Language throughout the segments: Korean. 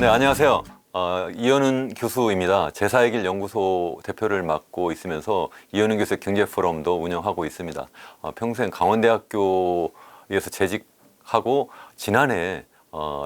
네, 안녕하세요. 이현훈 교수입니다. 제사의 길 연구소 대표를 맡고 있으면서 이현훈 교수의 경제포럼도 운영하고 있습니다. 평생 강원대학교에서 재직하고 지난해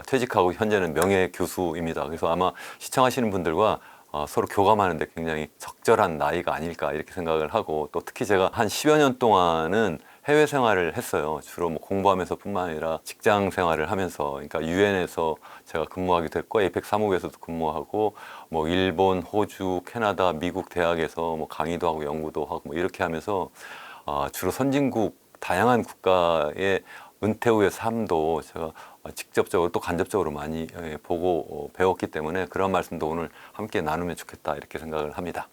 퇴직하고 현재는 명예교수입니다. 그래서 아마 시청하시는 분들과 서로 교감하는데 굉장히 적절한 나이가 아닐까 이렇게 생각을 하고, 또 특히 제가 한 10여 년 동안은 해외 생활을 했어요. 주로 뭐 공부하면서뿐만 아니라 직장 생활을 하면서, 그러니까 유엔에서 제가 근무하기도 했고, 에이펙 사무부에서도 근무하고, 뭐 일본, 호주, 캐나다, 미국 대학에서 뭐 강의도 하고 연구도 하고 뭐 이렇게 하면서 주로 선진국 다양한 국가의 은퇴 후의 삶도 제가 직접적으로 또 간접적으로 많이 보고 배웠기 때문에 그런 말씀도 오늘 함께 나누면 좋겠다 이렇게 생각을 합니다.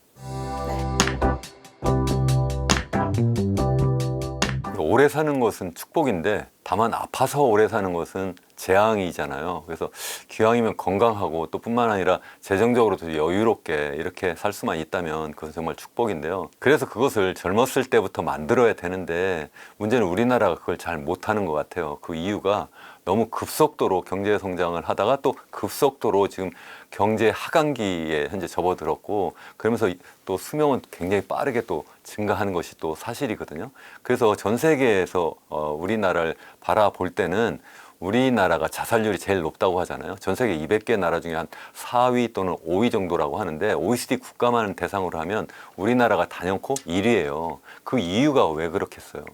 오래 사는 것은 축복인데 다만 아파서 오래 사는 것은 재앙이잖아요. 그래서 기왕이면 건강하고 또 뿐만 아니라 재정적으로도 여유롭게 이렇게 살 수만 있다면 그것은 정말 축복인데요. 그래서 그것을 젊었을 때부터 만들어야 되는데 문제는 우리나라가 그걸 잘 못하는 것 같아요. 그 이유가 너무 급속도로 경제 성장을 하다가 또 급속도로 지금 경제 하강기에 현재 접어들었고, 그러면서 또 수명은 굉장히 빠르게 또 증가하는 것이 또 사실이거든요. 그래서 전 세계에서 우리나라를 바라볼 때는 우리나라가 자살률이 제일 높다고 하잖아요. 전 세계 200개 나라 중에 한 4위 또는 5위 정도라고 하는데, OECD 국가만 대상으로 하면 우리나라가 단연코 1위예요. 그 이유가 왜 그렇겠어요?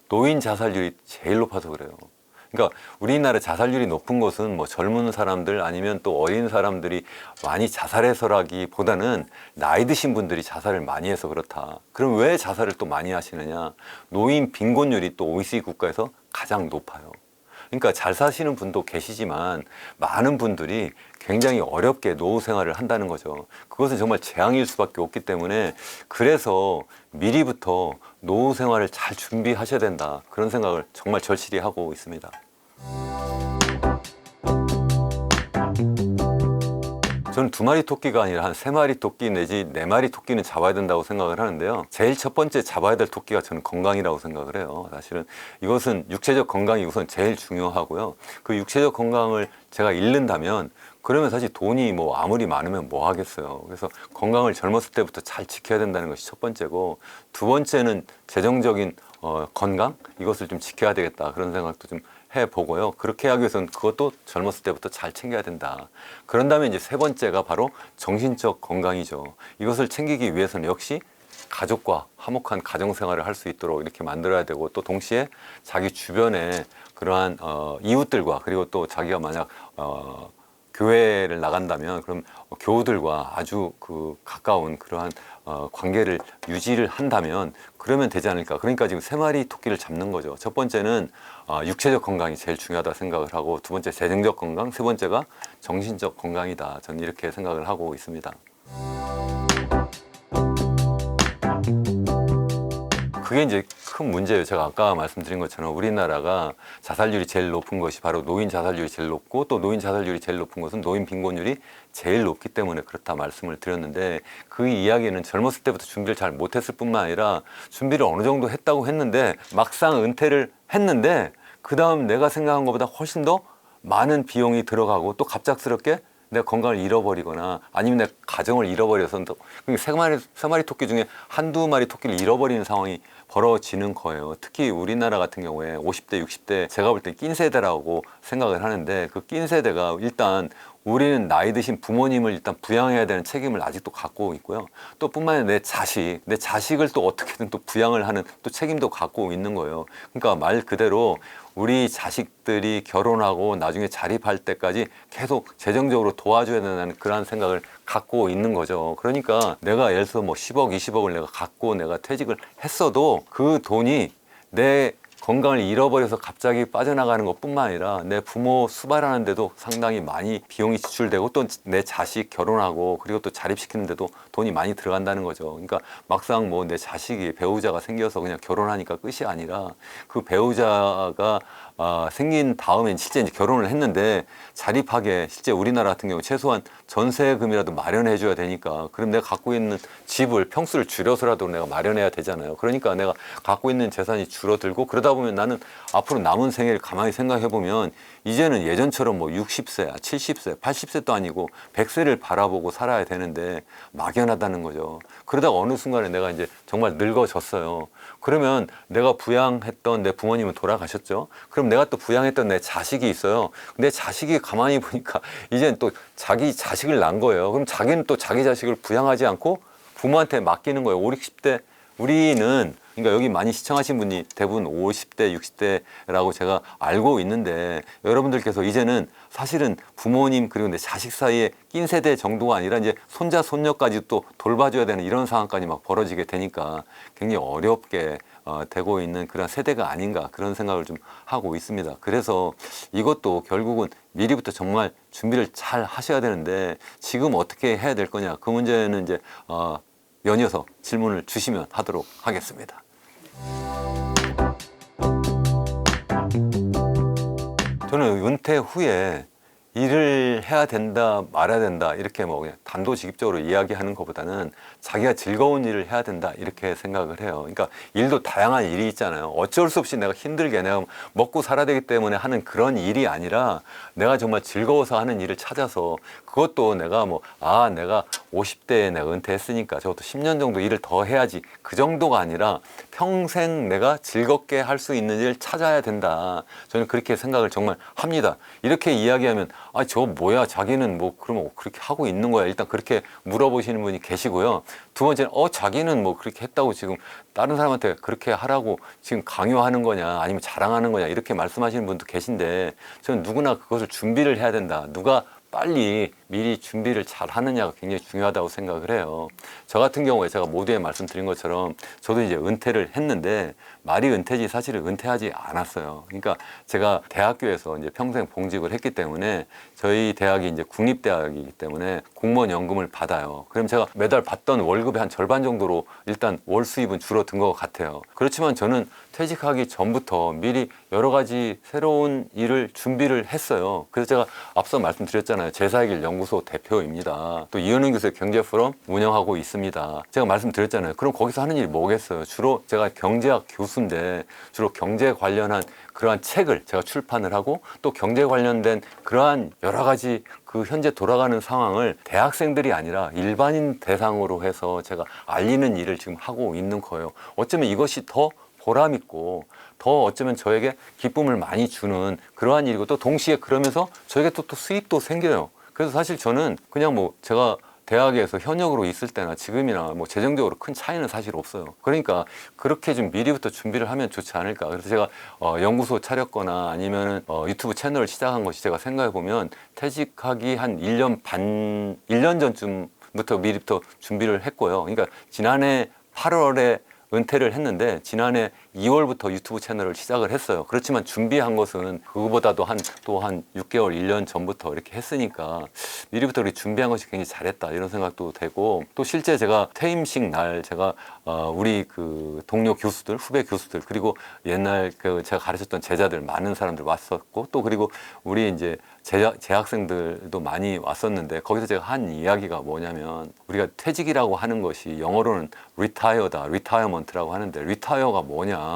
노인 자살률이 제일 높아서 그래요. 그러니까 우리나라 자살률이 높은 것은 뭐 젊은 사람들 아니면 또 어린 사람들이 많이 자살해서라기보다는 나이 드신 분들이 자살을 많이 해서 그렇다. 그럼 왜 자살을 또 많이 하시느냐? 노인 빈곤율이 또 OECD 국가에서 가장 높아요. 그러니까 잘 사시는 분도 계시지만 많은 분들이 굉장히 어렵게 노후 생활을 한다는 거죠. 그것은 정말 재앙일 수밖에 없기 때문에, 그래서 미리부터 노후 생활을 잘 준비하셔야 된다, 그런 생각을 정말 절실히 하고 있습니다. 저는 2마리 토끼가 아니라 한 3마리 토끼 내지 4마리 토끼는 잡아야 된다고 생각을 하는데요. 제일 첫 번째 잡아야 될 토끼가 저는 건강이라고 생각을 해요. 사실은 이것은 육체적 건강이 우선 제일 중요하고요. 그 육체적 건강을 제가 잃는다면 그러면 사실 돈이 뭐 아무리 많으면 뭐 하겠어요. 그래서 건강을 젊었을 때부터 잘 지켜야 된다는 것이 첫 번째고, 두 번째는 재정적인 건강, 이것을 좀 지켜야 되겠다, 그런 생각도 좀 해보고요. 그렇게 하기 위해서는 그것도 젊었을 때부터 잘 챙겨야 된다. 그런 다음에 이제 세 번째가 바로 정신적 건강이죠. 이것을 챙기기 위해서는 역시 가족과 화목한 가정생활을 할 수 있도록 이렇게 만들어야 되고, 또 동시에 자기 주변에 그러한 이웃들과, 그리고 또 자기가 만약 교회를 나간다면 그럼 교우들과 아주 가까운 그러한 관계를 유지를 한다면 그러면 되지 않을까. 그러니까 지금 3마리 토끼를 잡는 거죠. 첫 번째는 육체적 건강이 제일 중요하다 생각을 하고, 두 번째 재정적 건강, 세 번째가 정신적 건강이다. 저는 이렇게 생각을 하고 있습니다. 그게 이제 큰 문제예요. 제가 아까 말씀드린 것처럼 우리나라가 자살률이 제일 높은 것이 바로 노인 자살률이 제일 높고, 또 노인 자살률이 제일 높은 것은 노인 빈곤율이 제일 높기 때문에 그렇다 말씀을 드렸는데, 그 이야기는 젊었을 때부터 준비를 잘 못했을 뿐만 아니라 준비를 어느 정도 했다고 했는데 막상 은퇴를 했는데 그 다음 내가 생각한 것보다 훨씬 더 많은 비용이 들어가고, 또 갑작스럽게 내 건강을 잃어버리거나 아니면 내 가정을 잃어버려서 세 마리 토끼 중에 한두 마리 토끼를 잃어버리는 상황이 벌어지는 거예요. 특히 우리나라 같은 경우에 50대, 60대, 제가 볼 때 낀 세대라고 생각을 하는데, 그 낀 세대가 일단 우리는 나이 드신 부모님을 일단 부양해야 되는 책임을 아직도 갖고 있고요. 또 뿐만 아니라 내 자식을 또 어떻게든 또 부양을 하는 또 책임도 갖고 있는 거예요. 그러니까 말 그대로 우리 자식들이 결혼하고 나중에 자립할 때까지 계속 재정적으로 도와줘야 된다는 그런 생각을 갖고 있는 거죠. 그러니까 내가 예를 들어서 뭐 10억, 20억을 내가 갖고 내가 퇴직을 했어도 그 돈이 내 건강을 잃어버려서 갑자기 빠져나가는 것뿐만 아니라 내 부모 수발하는 데도 상당히 많이 비용이 지출되고, 또 내 자식 결혼하고 그리고 또 자립시키는 데도 돈이 많이 들어간다는 거죠. 그러니까 막상 뭐 내 자식이 배우자가 생겨서 그냥 결혼하니까 끝이 아니라, 그 배우자가 생긴 다음에 실제 이제 결혼을 했는데 자립하게 실제 우리나라 같은 경우 최소한 전세금이라도 마련해 줘야 되니까, 그럼 내가 갖고 있는 집을 평수를 줄여서라도 내가 마련해야 되잖아요. 그러니까 내가 갖고 있는 재산이 줄어들고, 그러다 그러다 보면 나는 앞으로 남은 생애를 가만히 생각해 보면 이제는 예전처럼 뭐 60세, 70세, 80세도 아니고 100세를 바라보고 살아야 되는데 막연하다는 거죠. 그러다가 어느 순간에 내가 이제 정말 늙어졌어요. 그러면 내가 부양했던 내 부모님은 돌아가셨죠. 그럼 내가 또 부양했던 내 자식이 있어요. 내 자식이 가만히 보니까 이제는 또 자기 자식을 낳은 거예요. 그럼 자기는 또 자기 자식을 부양하지 않고 부모한테 맡기는 거예요. 5, 60대 우리는 그러니까 여기 많이 시청하신 분이 대부분 50대, 60대라고 제가 알고 있는데 여러분들께서 이제는 사실은 부모님 그리고 내 자식 사이에 낀 세대 정도가 아니라 이제 손자, 손녀까지 또 돌봐줘야 되는 이런 상황까지 막 벌어지게 되니까 굉장히 어렵게 되고 있는 그런 세대가 아닌가 그런 생각을 좀 하고 있습니다. 그래서 이것도 결국은 미리부터 정말 준비를 잘 하셔야 되는데 지금 어떻게 해야 될 거냐 그 문제는 이제 연이어서 질문을 주시면 하도록 하겠습니다. 저는 은퇴 후에 일을 해야 된다 말아야 된다 이렇게 뭐 그냥 단도직입적으로 이야기하는 것보다는 자기가 즐거운 일을 해야 된다 이렇게 생각을 해요. 그러니까 일도 다양한 일이 있잖아요. 어쩔 수 없이 내가 힘들게 내가 먹고 살아야 되기 때문에 하는 그런 일이 아니라 내가 정말 즐거워서 하는 일을 찾아서 그것도 내가 내가 50대에 내가 은퇴했으니까 저것도 10년 정도 일을 더 해야지 그 정도가 아니라 평생 내가 즐겁게 할 수 있는 일을 찾아야 된다. 저는 그렇게 생각을 정말 합니다. 이렇게 이야기하면 저거 뭐야 자기는 뭐 그러면 그렇게 하고 있는 거야 일단 그렇게 물어보시는 분이 계시고요. 두 번째는 자기는 뭐 그렇게 했다고 지금 다른 사람한테 그렇게 하라고 지금 강요하는 거냐 아니면 자랑하는 거냐 이렇게 말씀하시는 분도 계신데 저는 누구나 그것을 준비를 해야 된다. 누가 빨리 미리 준비를 잘 하느냐가 굉장히 중요하다고 생각을 해요. 저 같은 경우에 제가 모두에 말씀드린 것처럼 저도 이제 은퇴를 했는데 말이 은퇴지 사실은 은퇴하지 않았어요. 그러니까 제가 대학교에서 이제 평생 봉직을 했기 때문에 저희 대학이 이제 국립대학이기 때문에 공무원 연금을 받아요. 그럼 제가 매달 받던 월급의 한 절반 정도로 일단 월 수입은 줄어든 것 같아요. 그렇지만 저는 퇴직하기 전부터 미리 여러 가지 새로운 일을 준비를 했어요. 그래서 제가 앞서 말씀드렸잖아요. 제사의 길 연구소 대표입니다. 또 이현웅 교수의 경제 포럼 운영하고 있습니다. 제가 말씀드렸잖아요. 그럼 거기서 하는 일이 뭐겠어요? 주로 제가 경제학 교수인데 주로 경제 관련한 그러한 책을 제가 출판을 하고 또 경제 관련된 그러한 여러 가지 그 현재 돌아가는 상황을 대학생들이 아니라 일반인 대상으로 해서 제가 알리는 일을 지금 하고 있는 거예요. 어쩌면 이것이 더 보람 있고 더 어쩌면 저에게 기쁨을 많이 주는 그러한 일이고 또 동시에 그러면서 저에게 또 수입도 생겨요. 그래서 사실 저는 그냥 제가 대학에서 현역으로 있을 때나 지금이나 재정적으로 큰 차이는 사실 없어요. 그러니까 그렇게 좀 미리부터 준비를 하면 좋지 않을까. 그래서 제가 연구소 차렸거나 아니면은 유튜브 채널을 시작한 것이 제가 생각해 보면 퇴직하기 한 1년 전쯤부터 미리부터 준비를 했고요. 그러니까 지난해 8월에 은퇴를 했는데 지난해 2월부터 유튜브 채널을 시작을 했어요. 그렇지만 준비한 것은 그거보다도 한 6개월, 1년 전부터 이렇게 했으니까 미리부터 우리 준비한 것이 굉장히 잘했다 이런 생각도 되고 또 실제 제가 퇴임식 날 제가 우리 그 동료 교수들, 후배 교수들 그리고 옛날 제가 가르쳤던 제자들 많은 사람들 왔었고 또 그리고 우리 이제 재학생들도 많이 왔었는데 거기서 제가 한 이야기가 뭐냐면 우리가 퇴직이라고 하는 것이 영어로는 retire다, retirement라고 하는데 retire가 뭐냐?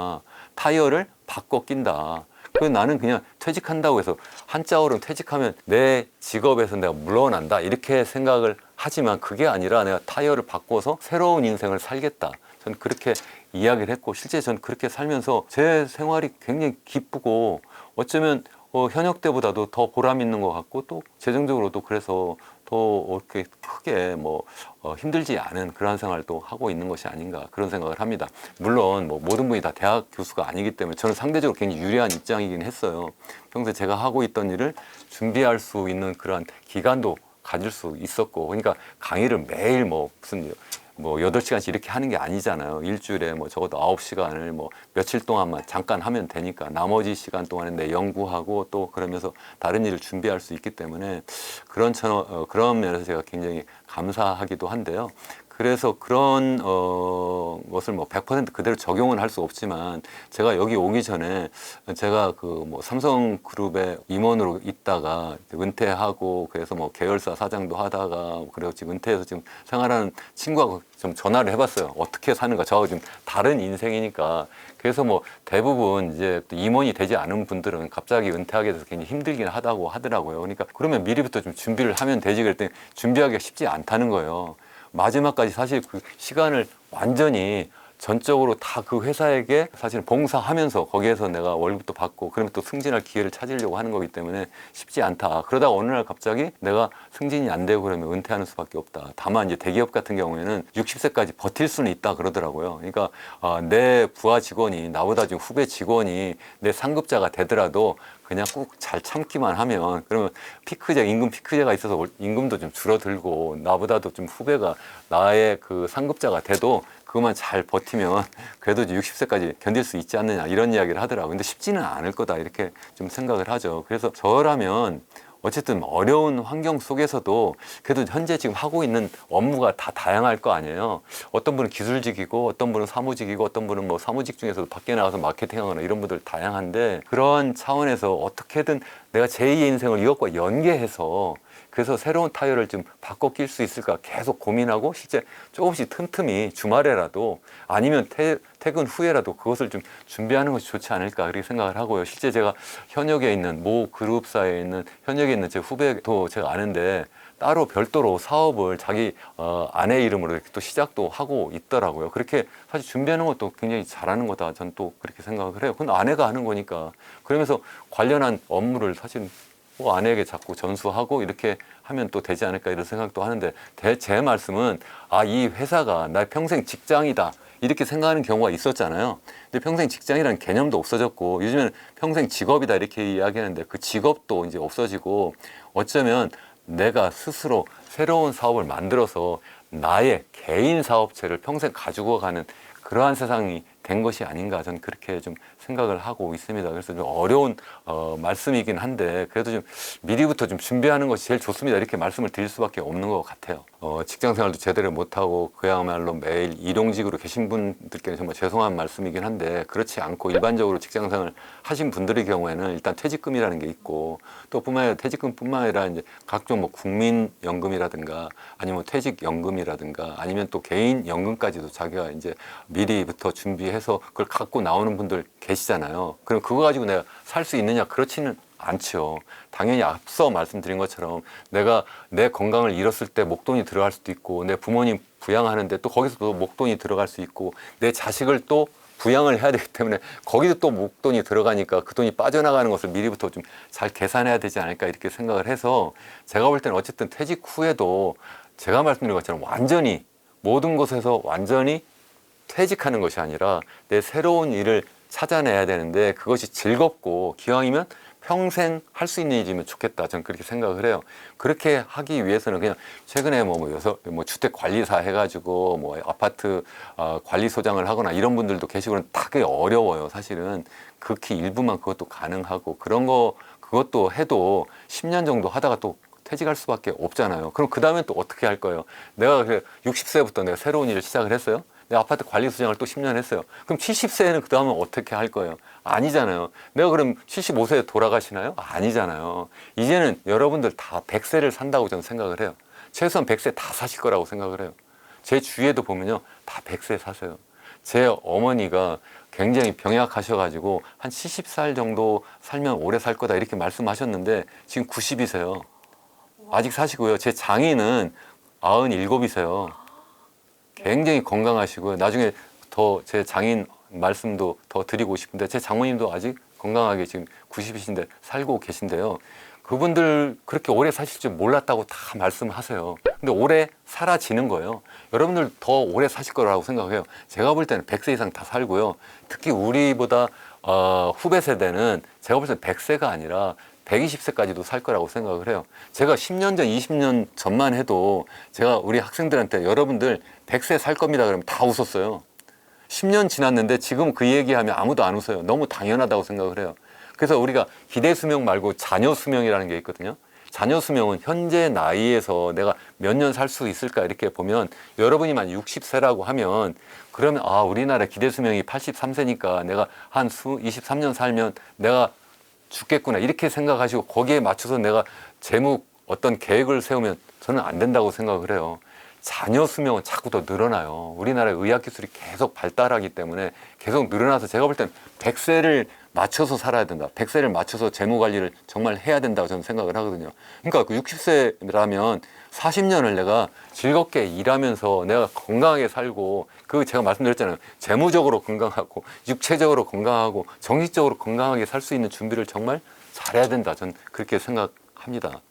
타이어를 바꿔 낀다. 그래서 나는 그냥 퇴직한다고 해서 한자어로 퇴직하면 내 직업에서 내가 물러난다 이렇게 생각을 하지만 그게 아니라 내가 타이어를 바꿔서 새로운 인생을 살겠다. 전 그렇게 이야기를 했고 실제 전 그렇게 살면서 제 생활이 굉장히 기쁘고 어쩌면 현역 때보다도 더 보람 있는 것 같고 또 재정적으로도 그래서 더 이렇게 크게 힘들지 않은 그런 생활도 하고 있는 것이 아닌가 그런 생각을 합니다. 물론 모든 분이 다 대학 교수가 아니기 때문에 저는 상대적으로 굉장히 유리한 입장이긴 했어요. 평소에 제가 하고 있던 일을 준비할 수 있는 그런 기간도 가질 수 있었고 그러니까 강의를 매일 무슨 8시간씩 이렇게 하는 게 아니잖아요. 일주일에 적어도 9시간을 며칠 동안만 잠깐 하면 되니까 나머지 시간 동안에 내 연구하고 또 그러면서 다른 일을 준비할 수 있기 때문에 그런 면에서 제가 굉장히 감사하기도 한데요. 그래서 그런 것을 뭐 100% 그대로 적용은 할 수 없지만 제가 여기 오기 전에 제가 그 뭐 삼성그룹의 임원으로 있다가 은퇴하고 그래서 뭐 계열사 사장도 하다가 그래서 지금 은퇴해서 지금 생활하는 친구하고 좀 전화를 해봤어요. 어떻게 사는가. 저하고 지금 다른 인생이니까. 그래서 뭐 대부분 이제 또 임원이 되지 않은 분들은 갑자기 은퇴하게 돼서 굉장히 힘들긴 하다고 하더라고요. 그러니까 그러면 미리부터 좀 준비를 하면 되지 그랬더니 준비하기가 쉽지 않다는 거예요. 마지막까지 사실 그 시간을 완전히 전적으로 다 그 회사에게 사실 봉사하면서 거기에서 내가 월급도 받고 그러면 또 승진할 기회를 찾으려고 하는 거기 때문에 쉽지 않다. 그러다가 어느 날 갑자기 내가 승진이 안 되고 그러면 은퇴하는 수밖에 없다. 다만 이제 대기업 같은 경우에는 60세까지 버틸 수는 있다 그러더라고요. 그러니까 내 부하 직원이 나보다 지금 후배 직원이 내 상급자가 되더라도 그냥 꼭 잘 참기만 하면 그러면 피크제, 임금 피크제가 있어서 임금도 좀 줄어들고 나보다도 좀 후배가 나의 그 상급자가 돼도 그것만 잘 버티면 그래도 60세까지 견딜 수 있지 않느냐 이런 이야기를 하더라고요. 근데 쉽지는 않을 거다 이렇게 좀 생각을 하죠. 그래서 저라면 어쨌든 어려운 환경 속에서도 그래도 현재 지금 하고 있는 업무가 다 다양할 거 아니에요. 어떤 분은 기술직이고 어떤 분은 사무직이고 어떤 분은 뭐 사무직 중에서도 밖에 나가서 마케팅하거나 이런 분들 다양한데 그런 차원에서 어떻게든 내가 제2의 인생을 이것과 연계해서 그래서 새로운 타이어를 좀 바꿔 낄 수 있을까 계속 고민하고 실제 조금씩 틈틈이 주말에라도 아니면 퇴근 후에라도 그것을 좀 준비하는 것이 좋지 않을까 그렇게 생각을 하고요. 실제 제가 현역에 있는 모 그룹사에 있는 현역에 있는 제 후배도 제가 아는데 따로 별도로 사업을 자기 아내 이름으로 이렇게 또 시작도 하고 있더라고요. 그렇게 사실 준비하는 것도 굉장히 잘하는 거다. 전 또 그렇게 생각을 해요. 그건 아내가 하는 거니까. 그러면서 관련한 업무를 사실 뭐 아내에게 자꾸 전수하고 이렇게 하면 또 되지 않을까 이런 생각도 하는데 제 말씀은 이 회사가 나의 평생 직장이다 이렇게 생각하는 경우가 있었잖아요. 근데 평생 직장이라는 개념도 없어졌고 요즘에는 평생 직업이다 이렇게 이야기하는데 그 직업도 이제 없어지고 어쩌면 내가 스스로 새로운 사업을 만들어서 나의 개인 사업체를 평생 가지고 가는 그러한 세상이 된 것이 아닌가 저는 그렇게 좀 생각을 하고 있습니다. 그래서 좀 어려운 말씀이긴 한데 그래도 좀 미리부터 좀 준비하는 것이 제일 좋습니다. 이렇게 말씀을 드릴 수밖에 없는 것 같아요. 직장 생활도 제대로 못하고 그야말로 매일 일용직으로 계신 분들께는 정말 죄송한 말씀이긴 한데 그렇지 않고 일반적으로 직장 생활 하신 분들의 경우에는 일단 퇴직금이라는 게 있고 또 뿐만 아니라 퇴직금뿐만 아니라 이제 각종 뭐 국민연금이라든가 아니면 퇴직연금이라든가 아니면 또 개인연금까지도 자기가 이제 미리부터 준비해서 그걸 갖고 나오는 분들 계시잖아요. 그럼 그거 가지고 내가 살 수 있느냐? 그렇지는 않죠. 당연히 앞서 말씀드린 것처럼 내가 내 건강을 잃었을 때 목돈이 들어갈 수도 있고 내 부모님 부양하는데 또 거기서도 목돈이 들어갈 수 있고 내 자식을 또 부양을 해야 되기 때문에 거기도 또 목돈이 들어가니까 그 돈이 빠져나가는 것을 미리부터 좀 잘 계산해야 되지 않을까 이렇게 생각을 해서 제가 볼 때는 어쨌든 퇴직 후에도 제가 말씀드린 것처럼 완전히 모든 곳에서 완전히 퇴직하는 것이 아니라 내 새로운 일을 찾아내야 되는데 그것이 즐겁고 기왕이면 평생 할 수 있는 일이면 좋겠다. 저는 그렇게 생각을 해요. 그렇게 하기 위해서는 그냥 최근에 뭐 주택 관리사 해가지고 뭐 아파트 관리소장을 하거나 이런 분들도 계시고는 다 그게 어려워요. 사실은 극히 일부만 그것도 가능하고 그런 거 그것도 해도 10년 정도 하다가 또 퇴직할 수밖에 없잖아요. 그럼 그 다음에 또 어떻게 할 거예요? 내가 60세부터 내가 새로운 일을 시작을 했어요. 내 아파트 관리소장을 또 10년 했어요. 그럼 70세에는 그 다음에 어떻게 할 거예요? 아니잖아요. 내가 그럼 75세에 돌아가시나요? 아니잖아요. 이제는 여러분들 다 100세를 산다고 저는 생각을 해요. 최소한 100세 다 사실 거라고 생각을 해요. 제 주위에도 보면요. 다 100세 사세요. 제 어머니가 굉장히 병약하셔가지고 한 70살 정도 살면 오래 살 거다 이렇게 말씀하셨는데 지금 90이세요. 아직 사시고요. 제 장인은 97이세요. 굉장히 건강하시고요. 나중에 더 제 장인 말씀도 더 드리고 싶은데 제 장모님도 아직 건강하게 지금 90이신데 살고 계신데요. 그분들 그렇게 오래 사실 줄 몰랐다고 다 말씀하세요. 근데 오래 살아지는 거예요. 여러분들 더 오래 사실 거라고 생각해요. 제가 볼 때는 100세 이상 다 살고요. 특히 우리보다 후배 세대는 제가 볼 때는 100세가 아니라 120세까지도 살 거라고 생각을 해요. 제가 10년 전, 20년 전만 해도 제가 우리 학생들한테 여러분들 100세 살 겁니다 그러면 다 웃었어요. 10년 지났는데 지금 그 얘기하면 아무도 안 웃어요. 너무 당연하다고 생각을 해요. 그래서 우리가 기대 수명 말고 자녀 수명이라는 게 있거든요. 자녀 수명은 현재 나이에서 내가 몇 년 살 수 있을까 이렇게 보면 여러분이 만 60세라고 하면 그러면 우리나라 기대 수명이 83세니까 내가 한 23년 살면 내가 죽겠구나 이렇게 생각하시고 거기에 맞춰서 내가 재무 어떤 계획을 세우면 저는 안 된다고 생각을 해요. 자녀 수명은 자꾸 더 늘어나요. 우리나라의 의학 기술이 계속 발달하기 때문에 계속 늘어나서 제가 볼 때는 100세를 맞춰서 살아야 된다. 100세를 맞춰서 재무 관리를 정말 해야 된다고 저는 생각을 하거든요. 그러니까 그 60세라면 40년을 내가 즐겁게 일하면서 내가 건강하게 살고 그 제가 말씀드렸잖아요. 재무적으로 건강하고 육체적으로 건강하고 정신적으로 건강하게 살 수 있는 준비를 정말 잘해야 된다. 저는 그렇게 생각합니다.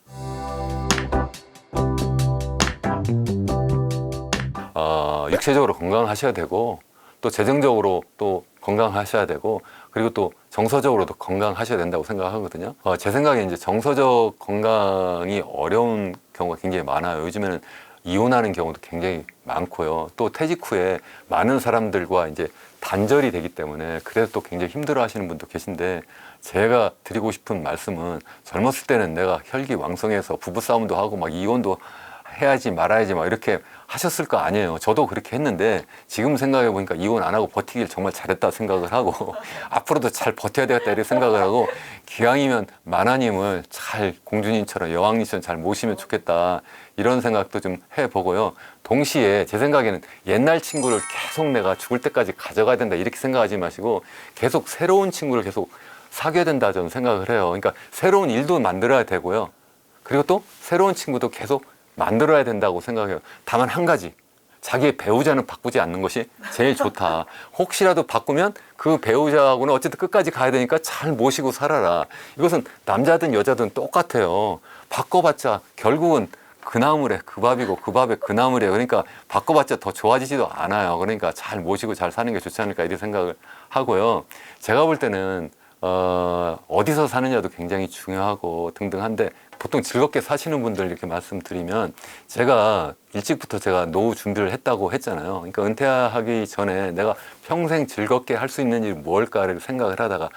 육체적으로 건강하셔야 되고 또 재정적으로 또 건강하셔야 되고 그리고 또 정서적으로도 건강하셔야 된다고 생각하거든요. 제 생각에 이제 정서적 건강이 어려운 경우가 굉장히 많아요. 요즘에는 이혼하는 경우도 굉장히 많고요. 또 퇴직 후에 많은 사람들과 이제 단절이 되기 때문에 그래서 또 굉장히 힘들어 하시는 분도 계신데 제가 드리고 싶은 말씀은 젊었을 때는 내가 혈기왕성해서 부부싸움도 하고 막 이혼도 해야지 말아야지 막 이렇게 하셨을 거 아니에요. 저도 그렇게 했는데 지금 생각해 보니까 이혼 안 하고 버티길 정말 잘했다 생각을 하고 앞으로도 잘 버텨야 되겠다 이렇게 생각을 하고 기왕이면 만화님을 잘 공주님처럼 여왕님처럼 잘 모시면 좋겠다 이런 생각도 좀 해보고요. 동시에 제 생각에는 옛날 친구를 계속 내가 죽을 때까지 가져가야 된다 이렇게 생각하지 마시고 계속 새로운 친구를 계속 사귀어야 된다 저는 생각을 해요. 그러니까 새로운 일도 만들어야 되고요. 그리고 또 새로운 친구도 계속 만들어야 된다고 생각해요. 다만 한 가지, 자기의 배우자는 바꾸지 않는 것이 제일 좋다. 혹시라도 바꾸면 그 배우자하고는 어쨌든 끝까지 가야 되니까 잘 모시고 살아라. 이것은 남자든 여자든 똑같아요. 바꿔봤자 결국은 그 나물에 그 밥이고 그 밥에 그 나물이에요. 그러니까 바꿔봤자 더 좋아지지도 않아요. 그러니까 잘 모시고 잘 사는 게 좋지 않을까 이런 생각을 하고요. 제가 볼 때는 어디서 사느냐도 굉장히 중요하고 등등한데 보통 즐겁게 사시는 분들 이렇게 말씀드리면 제가 일찍부터 제가 노후 준비를 했다고 했잖아요. 그러니까 은퇴하기 전에 내가 평생 즐겁게 할 수 있는 일이 뭘까를 생각을 하다가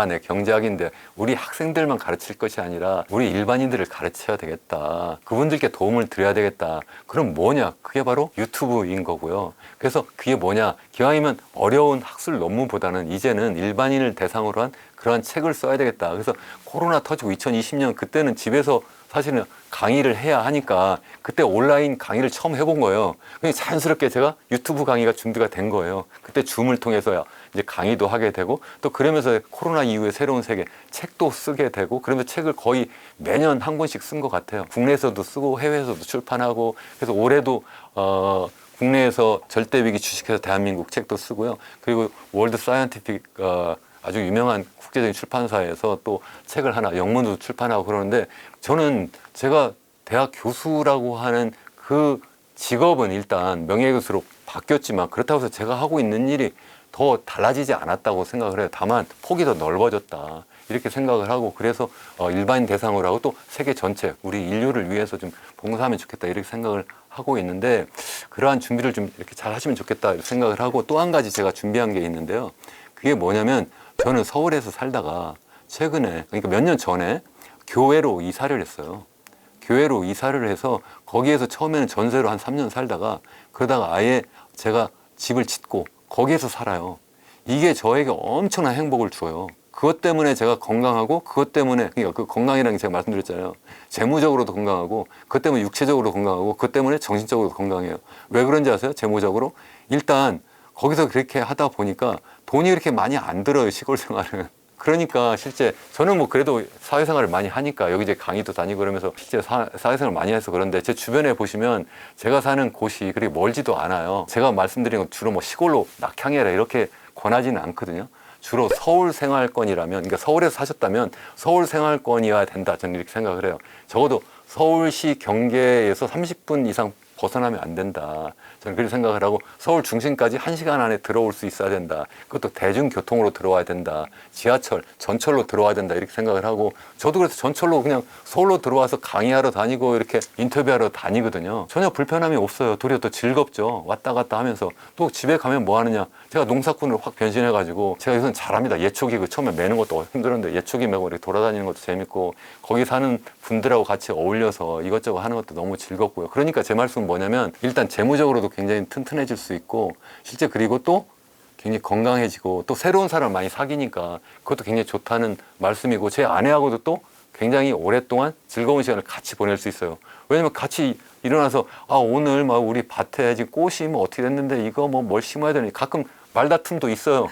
내 경제학인데 우리 학생들만 가르칠 것이 아니라 우리 일반인들을 가르쳐야 되겠다. 그분들께 도움을 드려야 되겠다. 그럼 뭐냐? 그게 바로 유튜브인 거고요. 그래서 그게 뭐냐? 기왕이면 어려운 학술 논문보다는 이제는 일반인을 대상으로 한 그러한 책을 써야 되겠다. 그래서 코로나 터지고 2020년 그때는 집에서 사실은 강의를 해야 하니까 그때 온라인 강의를 처음 해본 거예요. 그래서 자연스럽게 제가 유튜브 강의가 준비가 된 거예요. 그때 줌을 통해서 이제 강의도 하게 되고 또 그러면서 코로나 이후에 새로운 세계 책도 쓰게 되고 그러면서 책을 거의 매년 한 권씩 쓴 것 같아요. 국내에서도 쓰고 해외에서도 출판하고 그래서 올해도 국내에서 절대위기 주식회사 대한민국 책도 쓰고요. 그리고 월드 사이언티픽 아주 유명한 국제적인 출판사에서 또 책을 하나 영문도 출판하고 그러는데 저는 제가 대학 교수라고 하는 그 직업은 일단 명예교수로 바뀌었지만 그렇다고 해서 제가 하고 있는 일이 더 달라지지 않았다고 생각을 해요. 다만 폭이 더 넓어졌다 이렇게 생각을 하고 그래서 일반인 대상으로 하고 또 세계 전체 우리 인류를 위해서 좀 봉사하면 좋겠다 이렇게 생각을 하고 있는데 그러한 준비를 좀 이렇게 잘 하시면 좋겠다 이렇게 생각을 하고 또 한 가지 제가 준비한 게 있는데요. 그게 뭐냐면 저는 서울에서 살다가 최근에 그러니까 몇 년 전에 교외로 이사를 했어요. 교외로 이사를 해서 거기에서 처음에는 전세로 한 3년 살다가 그러다가 아예 제가 집을 짓고 거기에서 살아요. 이게 저에게 엄청난 행복을 줘요. 그것 때문에 제가 건강하고 그것 때문에 그러니까 그 건강이라는 게 제가 말씀드렸잖아요. 재무적으로도 건강하고 그것 때문에 육체적으로 건강하고 그것 때문에 정신적으로 건강해요. 왜 그런지 아세요? 재무적으로 일단 거기서 그렇게 하다 보니까 돈이 그렇게 많이 안 들어요. 시골 생활은. 그러니까 실제 저는 뭐 그래도 사회생활을 많이 하니까 여기 이제 강의도 다니고 그러면서 실제 사회생활을 많이 해서 그런데 제 주변에 보시면 제가 사는 곳이 그렇게 멀지도 않아요. 제가 말씀드린 건 주로 뭐 시골로 낙향해라 이렇게 권하지는 않거든요. 주로 서울 생활권이라면 그러니까 서울에서 사셨다면 서울 생활권이어야 된다. 저는 이렇게 생각을 해요. 적어도 서울시 경계에서 30분 이상 벗어나면 안 된다. 저는 그렇게 생각을 하고 서울 중심까지 1시간 안에 들어올 수 있어야 된다. 그것도 대중교통으로 들어와야 된다. 지하철, 전철로 들어와야 된다. 이렇게 생각을 하고 저도 그래서 전철로 그냥 서울로 들어와서 강의하러 다니고 이렇게 인터뷰하러 다니거든요. 전혀 불편함이 없어요. 도리어 더 즐겁죠. 왔다 갔다 하면서 또 집에 가면 뭐 하느냐. 제가 농사꾼으로 확 변신해가지고 제가 요즘 잘합니다. 예초기 그 처음에 매는 것도 힘들었는데 예초기 매고 이렇게 돌아다니는 것도 재밌고 거기 사는 분들하고 같이 어울려서 이것저것 하는 것도 너무 즐겁고요. 그러니까 제 말씀은 뭐냐면 일단 재무적으로도 굉장히 튼튼해질 수 있고 실제 그리고 또 굉장히 건강해지고 또 새로운 사람을 많이 사귀니까 그것도 굉장히 좋다는 말씀이고 제 아내하고도 또 굉장히 오랫동안 즐거운 시간을 같이 보낼 수 있어요. 왜냐면 같이 일어나서 아 오늘 막 우리 밭에 지금 꽃이 뭐 어떻게 됐는데 이거 뭐 뭘 심어야 되니 가끔 말다툼도 있어요.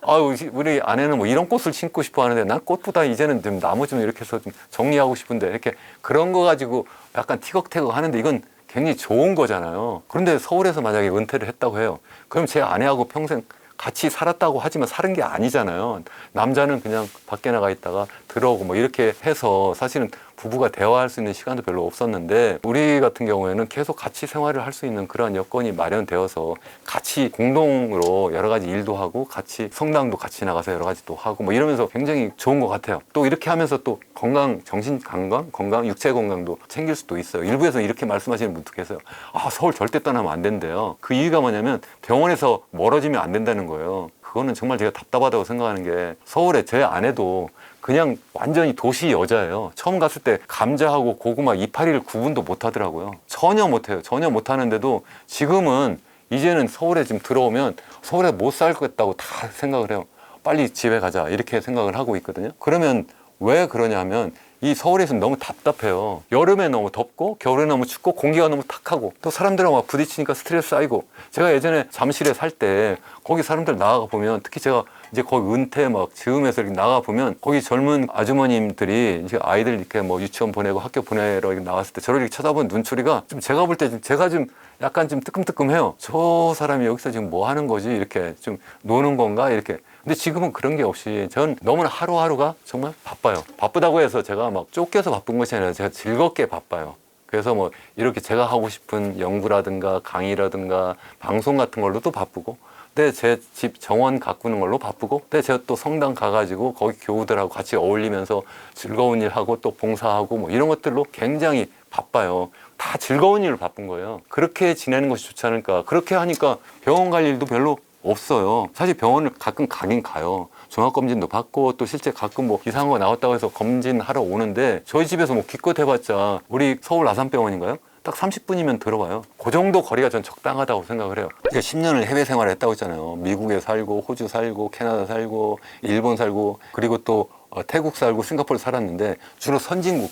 아 우리 아내는 뭐 이런 꽃을 심고 싶어 하는데 난 꽃보다 이제는 좀 나무 좀 이렇게 해서 좀 정리하고 싶은데 이렇게 그런 거 가지고 약간 티격태격 하는데 이건 굉장히 좋은 거잖아요. 그런데 서울에서 만약에 은퇴를 했다고 해요. 그럼 제 아내하고 평생 같이 살았다고 하지만 사는 게 아니잖아요. 남자는 그냥 밖에 나가 있다가 들어오고 뭐 이렇게 해서 사실은 부부가 대화할 수 있는 시간도 별로 없었는데 우리 같은 경우에는 계속 같이 생활을 할 수 있는 그런 여건이 마련되어서 같이 공동으로 여러 가지 일도 하고 같이 성당도 같이 나가서 여러 가지 또 하고 뭐 이러면서 굉장히 좋은 것 같아요. 또 이렇게 하면서 또 건강, 정신 건강, 육체 건강도 챙길 수도 있어요. 일부에서는 이렇게 말씀하시는 분도 계세요. 아, 서울 절대 떠나면 안 된대요. 그 이유가 뭐냐면 병원에서 멀어지면 안 된다는 거예요. 그거는 정말 제가 답답하다고 생각하는 게 서울에 제 아내도 그냥 완전히 도시 여자예요. 처음 갔을 때 감자하고 고구마 이파리를 구분도 못 하더라고요. 전혀 못해요. 전혀 못하는데도 지금은 이제는 서울에 지금 들어오면 서울에 못 살겠다고 다 생각을 해요. 빨리 집에 가자 이렇게 생각을 하고 있거든요. 그러면 왜 그러냐면 이 서울에서는 너무 답답해요. 여름에 너무 덥고 겨울에 너무 춥고 공기가 너무 탁하고 또 사람들하고 막 부딪히니까 스트레스 쌓이고 제가 예전에 잠실에 살 때 거기 사람들 나가 보면 특히 제가 이제 거기 은퇴 막 즈음해서 이렇게 나가 보면 거기 젊은 아주머님들이 이제 아이들 이렇게 뭐 유치원 보내고 학교 보내러 이렇게 나왔을 때 저를 이렇게 쳐다보는 눈초리가 좀 제가 볼 때 좀 제가 좀 약간 좀 뜨끔뜨끔해요. 저 사람이 여기서 지금 뭐 하는 거지? 이렇게 좀 노는 건가? 이렇게. 근데 지금은 그런 게 없이 전 너무나 하루하루가 정말 바빠요. 바쁘다고 해서 제가 막 쫓겨서 바쁜 것이 아니라 제가 즐겁게 바빠요. 그래서 뭐 이렇게 제가 하고 싶은 연구라든가 강의라든가 방송 같은 걸로도 바쁘고 근데 제 집 정원 가꾸는 걸로 바쁘고 근데 제가 또 성당 가가지고 거기 교우들하고 같이 어울리면서 즐거운 일하고 또 봉사하고 뭐 이런 것들로 굉장히 바빠요. 다 즐거운 일로 바쁜 거예요. 그렇게 지내는 것이 좋지 않을까. 그렇게 하니까 병원 갈 일도 별로 없어요. 사실 병원을 가끔 가긴 가요. 종합검진도 받고 또 실제 가끔 뭐 이상한 거 나왔다고 해서 검진하러 오는데 저희 집에서 뭐 기껏 해봤자 우리 서울 아산병원인가요? 딱 30분이면 들어와요. 그 정도 거리가 전 적당하다고 생각을 해요. 제가 10년을 해외 생활을 했다고 했잖아요. 미국에 살고 호주 살고 캐나다 살고 일본 살고 그리고 또 태국 살고 싱가포르 살았는데 주로 선진국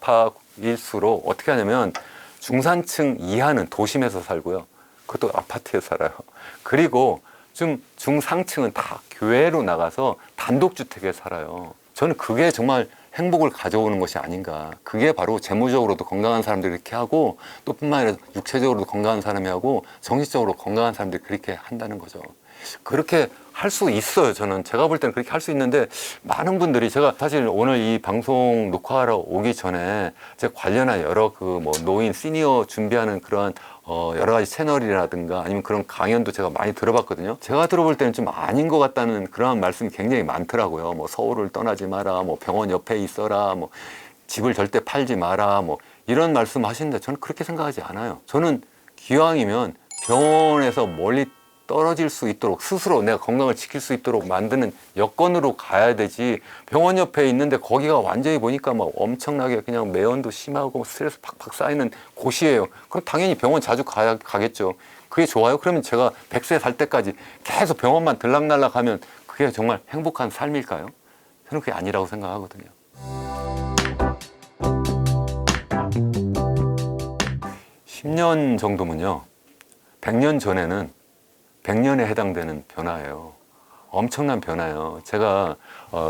서구라파일수록 어떻게 하냐면 중산층 이하는 도심에서 살고요. 그것도 아파트에 살아요. 그리고 좀 중상층은 다 교회로 나가서 단독주택에 살아요. 저는 그게 정말 행복을 가져오는 것이 아닌가. 그게 바로 재무적으로도 건강한 사람들이 그렇게 하고 또 뿐만 아니라 육체적으로도 건강한 사람이 하고 정신적으로 건강한 사람들이 그렇게 한다는 거죠. 그렇게 할 수 있어요. 저는 제가 볼 때는 그렇게 할 수 있는데 많은 분들이 제가 사실 오늘 이 방송 녹화하러 오기 전에 제가 관련한 여러 그 뭐 노인 시니어 준비하는 그런 여러 가지 채널이라든가 아니면 그런 강연도 제가 많이 들어봤거든요. 제가 들어볼 때는 좀 아닌 것 같다는 그런 말씀이 굉장히 많더라고요. 뭐 서울을 떠나지 마라, 뭐 병원 옆에 있어라, 뭐 집을 절대 팔지 마라, 뭐 이런 말씀 하시는데 저는 그렇게 생각하지 않아요. 저는 기왕이면 병원에서 멀리 떨어질 수 있도록 스스로 내가 건강을 지킬 수 있도록 만드는 여건으로 가야 되지 병원 옆에 있는데 거기가 완전히 보니까 막 엄청나게 그냥 매연도 심하고 스트레스 팍팍 쌓이는 곳이에요. 그럼 당연히 병원 자주 가겠죠. 그게 좋아요? 그러면 제가 100세 살 때까지 계속 병원만 들락날락 하면 그게 정말 행복한 삶일까요? 저는 그게 아니라고 생각하거든요. 10년 정도면요. 100년 전에는 100년에 해당되는 변화예요. 엄청난 변화예요. 제가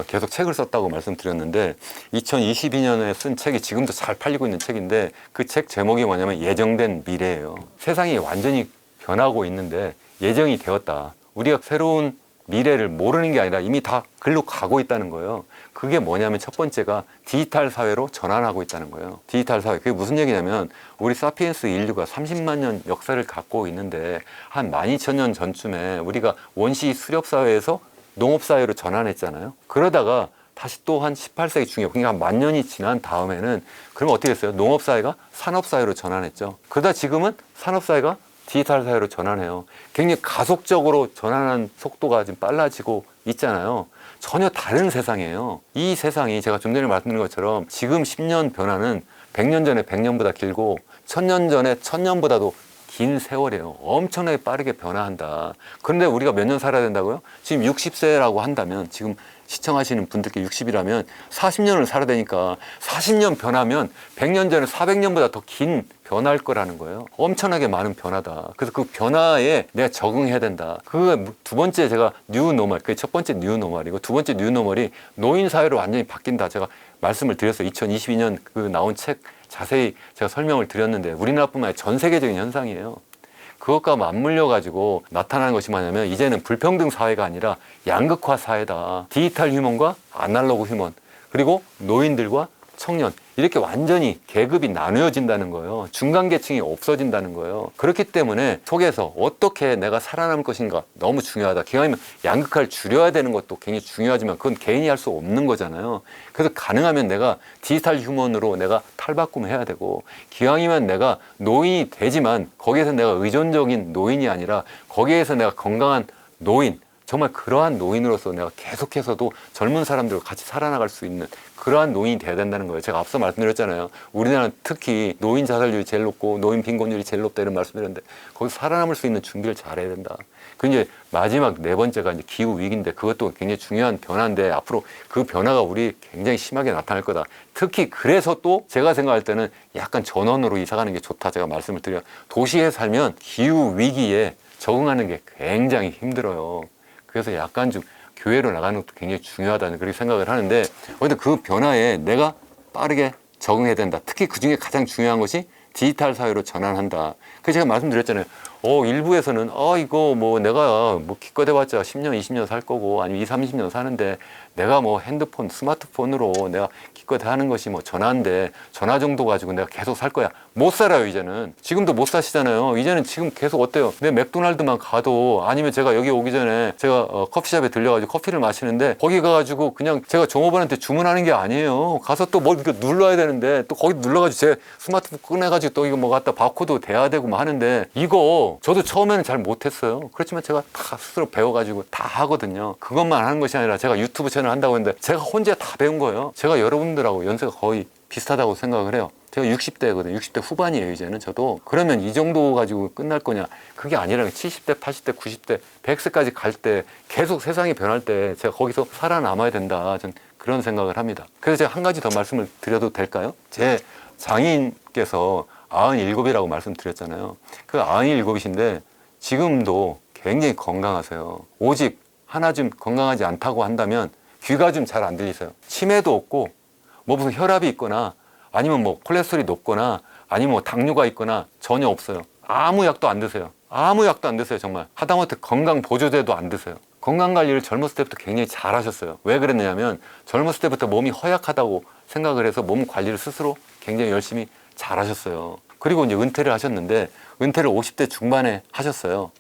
계속 책을 썼다고 말씀드렸는데 2022년에 쓴 책이 지금도 잘 팔리고 있는 책인데 그 책 제목이 뭐냐면 예정된 미래예요. 세상이 완전히 변하고 있는데 예정이 되었다. 우리가 새로운 미래를 모르는 게 아니라 이미 다 글로 가고 있다는 거예요. 그게 뭐냐면 첫 번째가 디지털 사회로 전환하고 있다는 거예요. 디지털 사회. 그게 무슨 얘기냐면 우리 사피엔스 인류가 30만 년 역사를 갖고 있는데 한 12,000년 전쯤에 우리가 원시 수렵 사회에서 농업 사회로 전환했잖아요. 그러다가 다시 또 한 18세기 중에 그러니까 한 10,000년이 지난 다음에는 그러면 어떻게 됐어요? 농업 사회가 산업 사회로 전환했죠. 그러다 지금은 산업 사회가 디지털 사회로 전환해요. 굉장히 가속적으로 전환하는 속도가 지금 빨라지고 있잖아요. 전혀 다른 세상이에요. 이 세상이 제가 좀 전에 말씀드린 것처럼 지금 10년 변화는 100년 전에 100년보다 길고 1000년 전에 1000년보다도 긴 세월이에요. 엄청나게 빠르게 변화한다. 그런데 우리가 몇 년 살아야 된다고요? 지금 60세라고 한다면 지금 시청하시는 분들께 60이라면 40년을 살아야 되니까 40년 변하면 100년 전에 400년보다 더 긴 변화할 거라는 거예요. 엄청나게 많은 변화다. 그래서 그 변화에 내가 적응해야 된다. 그 두 번째 제가 뉴노멀, 그 첫 번째 뉴노멀이고 두 번째 뉴노멀이 노인 사회로 완전히 바뀐다. 제가 말씀을 드렸어요. 2022년 그 나온 책 자세히 제가 설명을 드렸는데 우리나라뿐만 아니라 전 세계적인 현상이에요. 그것과 맞물려 가지고 나타나는 것이 뭐냐면 이제는 불평등 사회가 아니라 양극화 사회다. 디지털 휴먼과 아날로그 휴먼, 그리고 노인들과 청년, 이렇게 완전히 계급이 나누어진다는 거예요. 중간 계층이 없어진다는 거예요. 그렇기 때문에 속에서 어떻게 내가 살아남을 것인가 너무 중요하다. 기왕이면 양극화를 줄여야 되는 것도 굉장히 중요하지만 그건 개인이 할 수 없는 거잖아요. 그래서 가능하면 내가 디지털 휴먼으로 내가 탈바꿈해야 되고, 기왕이면 내가 노인이 되지만 거기에서 내가 의존적인 노인이 아니라 거기에서 내가 건강한 노인, 정말 그러한 노인으로서 내가 계속해서도 젊은 사람들과 같이 살아나갈 수 있는 그러한 노인이 돼야 된다는 거예요. 제가 앞서 말씀드렸잖아요. 우리나라는 특히 노인 자살률이 제일 높고 노인 빈곤율이 제일 높다 이런 말씀드렸는데 거기서 살아남을 수 있는 준비를 잘해야 된다. 그 이제 마지막 네 번째가 이제 기후 위기인데 그것도 굉장히 중요한 변화인데 앞으로 그 변화가 우리 굉장히 심하게 나타날 거다. 특히 그래서 또 제가 생각할 때는 약간 전원으로 이사 가는 게 좋다. 제가 말씀을 드려요. 도시에 살면 기후 위기에 적응하는 게 굉장히 힘들어요. 그래서 약간 좀 교회로 나가는 것도 굉장히 중요하다는 그렇게 생각을 하는데, 근데 그 변화에 내가 빠르게 적응해야 된다. 특히 그 중에 가장 중요한 것이 디지털 사회로 전환한다. 그래서 제가 말씀드렸잖아요. 일부에서는 이거 뭐 내가 뭐 기껏 해봤자 10년, 20년 살 거고 아니면 20, 30년 사는데 내가 뭐 핸드폰, 스마트폰으로 내가 기껏 하는 것이 뭐 전화인데 전화 정도 가지고 내가 계속 살 거야. 못 살아요, 이제는. 지금도 못 사시잖아요. 이제는 지금 계속 어때요? 내 맥도날드만 가도 아니면 제가 여기 오기 전에 제가 커피숍에 들려가지고 커피를 마시는데 거기 가가지고 그냥 제가 종업원한테 주문하는 게 아니에요. 가서 또 뭘 이렇게 눌러야 되는데 또 거기 눌러가지고 제 스마트폰 꺼내가지고 또 이거 뭐 갖다 바코드 대야 되고 뭐 하는데 이거 저도 처음에는 잘 못했어요. 그렇지만 제가 다 스스로 배워가지고 다 하거든요. 그것만 하는 것이 아니라 제가 유튜브 채널 한다고 했는데 제가 혼자 다 배운 거예요. 제가 여러분들하고 연세가 거의 비슷하다고 생각을 해요. 제가 60대거든요. 60대 후반이에요, 이제는 저도. 그러면 이 정도 가지고 끝날 거냐? 그게 아니라 70대, 80대, 90대, 100세까지 갈 때 계속 세상이 변할 때 제가 거기서 살아남아야 된다. 전 그런 생각을 합니다. 그래서 제가 한 가지 더 말씀을 드려도 될까요? 제 장인께서 97이라고 말씀드렸잖아요. 그 97이신데 지금도 굉장히 건강하세요. 오직 하나 좀 건강하지 않다고 한다면 귀가 좀 잘 안 들리세요. 치매도 없고 뭐 무슨 혈압이 있거나 아니면 뭐 콜레스테롤이 높거나 아니면 뭐 당뇨가 있거나 전혀 없어요. 아무 약도 안 드세요. 아무 약도 안 드세요. 정말 하다못해 건강 보조제도 안 드세요. 건강 관리를 젊었을 때부터 굉장히 잘 하셨어요. 왜 그랬냐면 젊었을 때부터 몸이 허약하다고 생각을 해서 몸 관리를 스스로 굉장히 열심히 잘 하셨어요. 그리고 이제 은퇴를 하셨는데 은퇴를 50대 중반에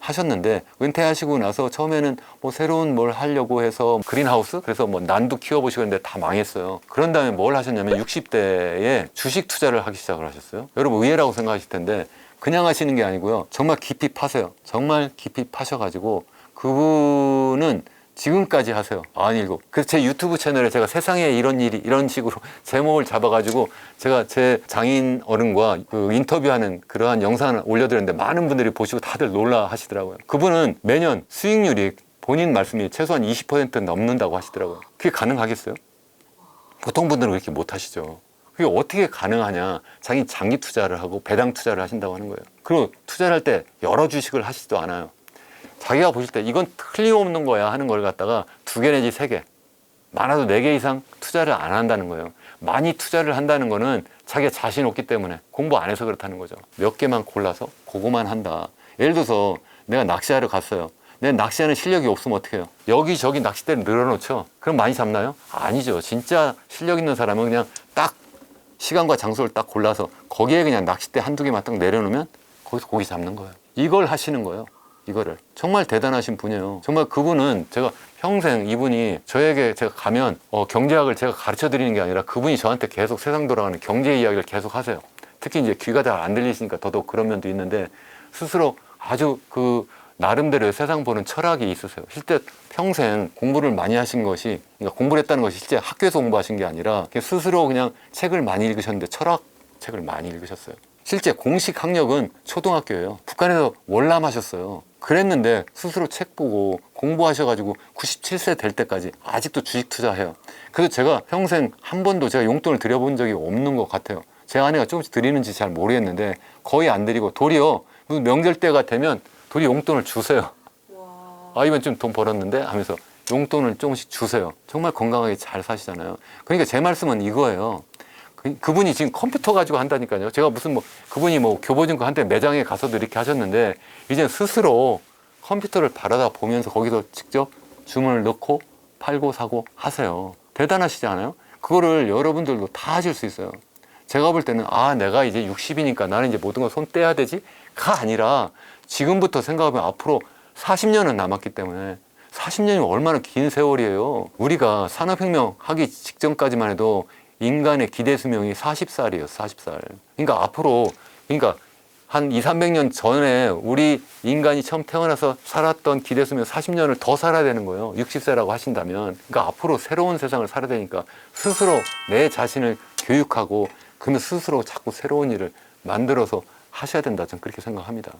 하셨는데 은퇴하시고 나서 처음에는 뭐 새로운 뭘 하려고 해서 그린하우스 그래서 뭐 난도 키워보시고 했는데 다 망했어요. 그런 다음에 뭘 하셨냐면 60대에 주식 투자를 하기 시작을 하셨어요. 여러분 의외라고 생각하실 텐데 그냥 하시는 게 아니고요. 정말 깊이 파세요. 정말 깊이 파셔가지고 그분은 지금까지 하세요. 97. 그래서 제 유튜브 채널에 제가 세상에 이런 일이 이런 식으로 제목을 잡아가지고 제가 제 장인 어른과 그 인터뷰하는 그러한 영상을 올려드렸는데 많은 분들이 보시고 다들 놀라 하시더라고요. 그분은 매년 수익률이 본인 말씀이 최소한 20% 넘는다고 하시더라고요. 그게 가능하겠어요? 보통 분들은 그렇게 못 하시죠. 그게 어떻게 가능하냐. 자기 장기 투자를 하고 배당 투자를 하신다고 하는 거예요. 그리고 투자를 할 때 여러 주식을 하시지도 않아요. 자기가 보실 때 이건 틀림없는 거야 하는 걸 갖다가 2개 내지 3개, 많아도 4개 이상 투자를 안 한다는 거예요. 많이 투자를 한다는 거는 자기가 자신 없기 때문에 공부 안 해서 그렇다는 거죠. 몇 개만 골라서 그거만 한다. 예를 들어서 내가 낚시하러 갔어요. 내 낚시하는 실력이 없으면 어떻게 해요? 여기저기 낚싯대를 늘어놓죠. 그럼 많이 잡나요? 아니죠. 진짜 실력 있는 사람은 그냥 딱 시간과 장소를 딱 골라서 거기에 그냥 낚싯대 한두 개만 딱 내려놓으면 거기서 고기 잡는 거예요. 이걸 하시는 거예요. 이거를. 정말 대단하신 분이에요. 정말 그분은 제가 평생 이분이 저에게 제가 가면 경제학을 제가 가르쳐 드리는 게 아니라 그분이 저한테 계속 세상 돌아가는 경제 이야기를 계속 하세요. 특히 이제 귀가 잘 안 들리시니까 더더욱 그런 면도 있는데 스스로 아주 그 나름대로의 세상 보는 철학이 있으세요. 실제 평생 공부를 많이 하신 것이, 그러니까 공부를 했다는 것이 실제 학교에서 공부하신 게 아니라 스스로 그냥 책을 많이 읽으셨는데 철학 책을 많이 읽으셨어요. 실제 공식 학력은 초등학교예요. 북한에서 월남하셨어요. 그랬는데 스스로 책 보고 공부하셔가지고 97세 될 때까지 아직도 주식 투자해요. 그래서 제가 평생 한 번도 제가 용돈을 드려본 적이 없는 것 같아요. 제 아내가 조금씩 드리는지 잘 모르겠는데 거의 안 드리고 도리어 무슨 명절 때가 되면 도리어 용돈을 주세요. 아, 이번 좀 돈 벌었는데 하면서 용돈을 조금씩 주세요. 정말 건강하게 잘 사시잖아요. 그러니까 제 말씀은 이거예요. 그분이 지금 컴퓨터 가지고 한다니까요. 제가 무슨 그분이 교보증권 한때 매장에 가서도 이렇게 하셨는데 이제 스스로 컴퓨터를 바라다 보면서 거기서 직접 주문을 넣고 팔고 사고 하세요. 대단하시지 않아요? 그거를 여러분들도 다 하실 수 있어요. 제가 볼 때는 내가 이제 60이니까 나는 이제 모든 걸 손 떼야 되지가 아니라 지금부터 생각하면 앞으로 40년은 남았기 때문에 40년이면 얼마나 긴 세월이에요. 우리가 산업혁명 하기 직전까지만 해도 인간의 기대 수명이 40살이에요. 40살. 그러니까 앞으로 한 200~300년 전에 우리 인간이 처음 태어나서 살았던 기대 수명 40년을 더 살아야 되는 거예요. 60세라고 하신다면. 그러니까 앞으로 새로운 세상을 살아야 되니까 스스로 내 자신을 교육하고 그러면 스스로 자꾸 새로운 일을 만들어서 하셔야 된다. 저는 그렇게 생각합니다.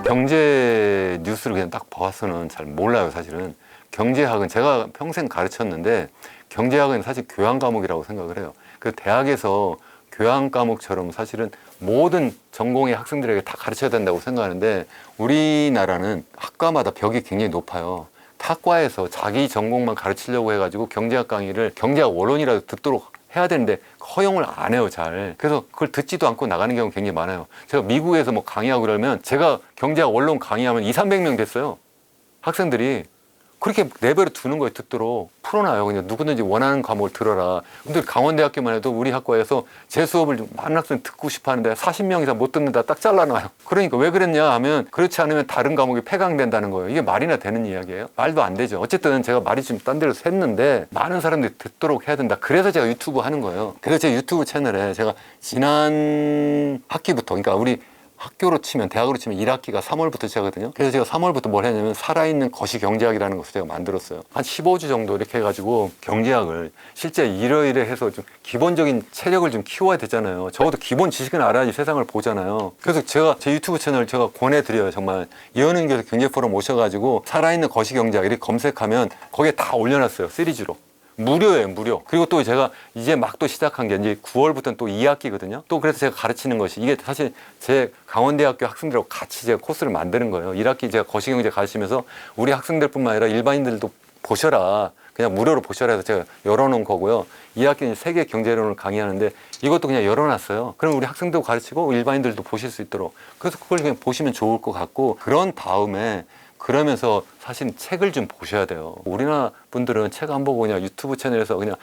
경제 뉴스를 그냥 딱 봐서는 잘 몰라요. 사실은 경제학은 제가 평생 가르쳤는데 경제학은 사실 교양 과목이라고 생각을 해요. 그 대학에서 교양 과목처럼 사실은 모든 전공의 학생들에게 다 가르쳐야 된다고 생각하는데 우리나라는 학과마다 벽이 굉장히 높아요. 타과에서 자기 전공만 가르치려고 해가지고 경제학 강의를 경제학 원론이라도 듣도록 해야 되는데 허용을 안 해요, 잘. 그래서 그걸 듣지도 않고 나가는 경우가 굉장히 많아요. 제가 미국에서 강의하고 그러면 제가 경제학 원론 강의하면 200~300명 됐어요. 학생들이. 그렇게 내버려 두는 거예요, 듣도록. 풀어놔요. 그냥 누구든지 원하는 과목을 들어라. 근데 강원대학교만 해도 우리 학과에서 제 수업을 좀 많은 학생이 듣고 싶어 하는데 40명 이상 못 듣는다 딱 잘라놔요. 그러니까 왜 그랬냐 하면 그렇지 않으면 다른 과목이 폐강된다는 거예요. 이게 말이나 되는 이야기예요? 말도 안 되죠. 어쨌든 제가 말이 좀 딴 데로 샜는데 많은 사람들이 듣도록 해야 된다. 그래서 제가 유튜브 하는 거예요. 그래서 제 유튜브 채널에 제가 지난 학기부터, 그러니까 우리 학교로 치면 대학으로 치면 1학기가 3월부터 시작하거든요. 그래서 제가 3월부터 뭘 했냐면 살아있는 거시경제학이라는 것을 제가 만들었어요. 한 15주 정도 이렇게 해가지고 경제학을 실제 이러이러 해서 좀 기본적인 체력을 좀 키워야 되잖아요. 적어도 기본 지식은 알아야지 세상을 보잖아요. 그래서 제가 제 유튜브 채널 제가 권해드려요. 정말 이현은 교수 경제포럼 오셔가지고 살아있는 거시경제학 이렇게 검색하면 거기에 다 올려놨어요. 시리즈로. 무료예요, 무료. 그리고 또 제가 이제 막 또 시작한 게 이제 9월부터는 또 2학기거든요. 또 그래서 제가 가르치는 것이 이게 사실 제 강원대학교 학생들하고 같이 제가 코스를 만드는 거예요. 1학기 제가 거시경제 가르치면서 우리 학생들뿐만 아니라 일반인들도 보셔라. 그냥 무료로 보셔라 해서 제가 열어놓은 거고요. 2학기는 세계 경제론을 강의하는데 이것도 그냥 열어놨어요. 그럼 우리 학생도 가르치고 일반인들도 보실 수 있도록. 그래서 그걸 그냥 보시면 좋을 것 같고 그런 다음에 그러면서 사실 책을 좀 보셔야 돼요. 우리나라 분들은 책 안 보고 그냥 유튜브 채널에서 그냥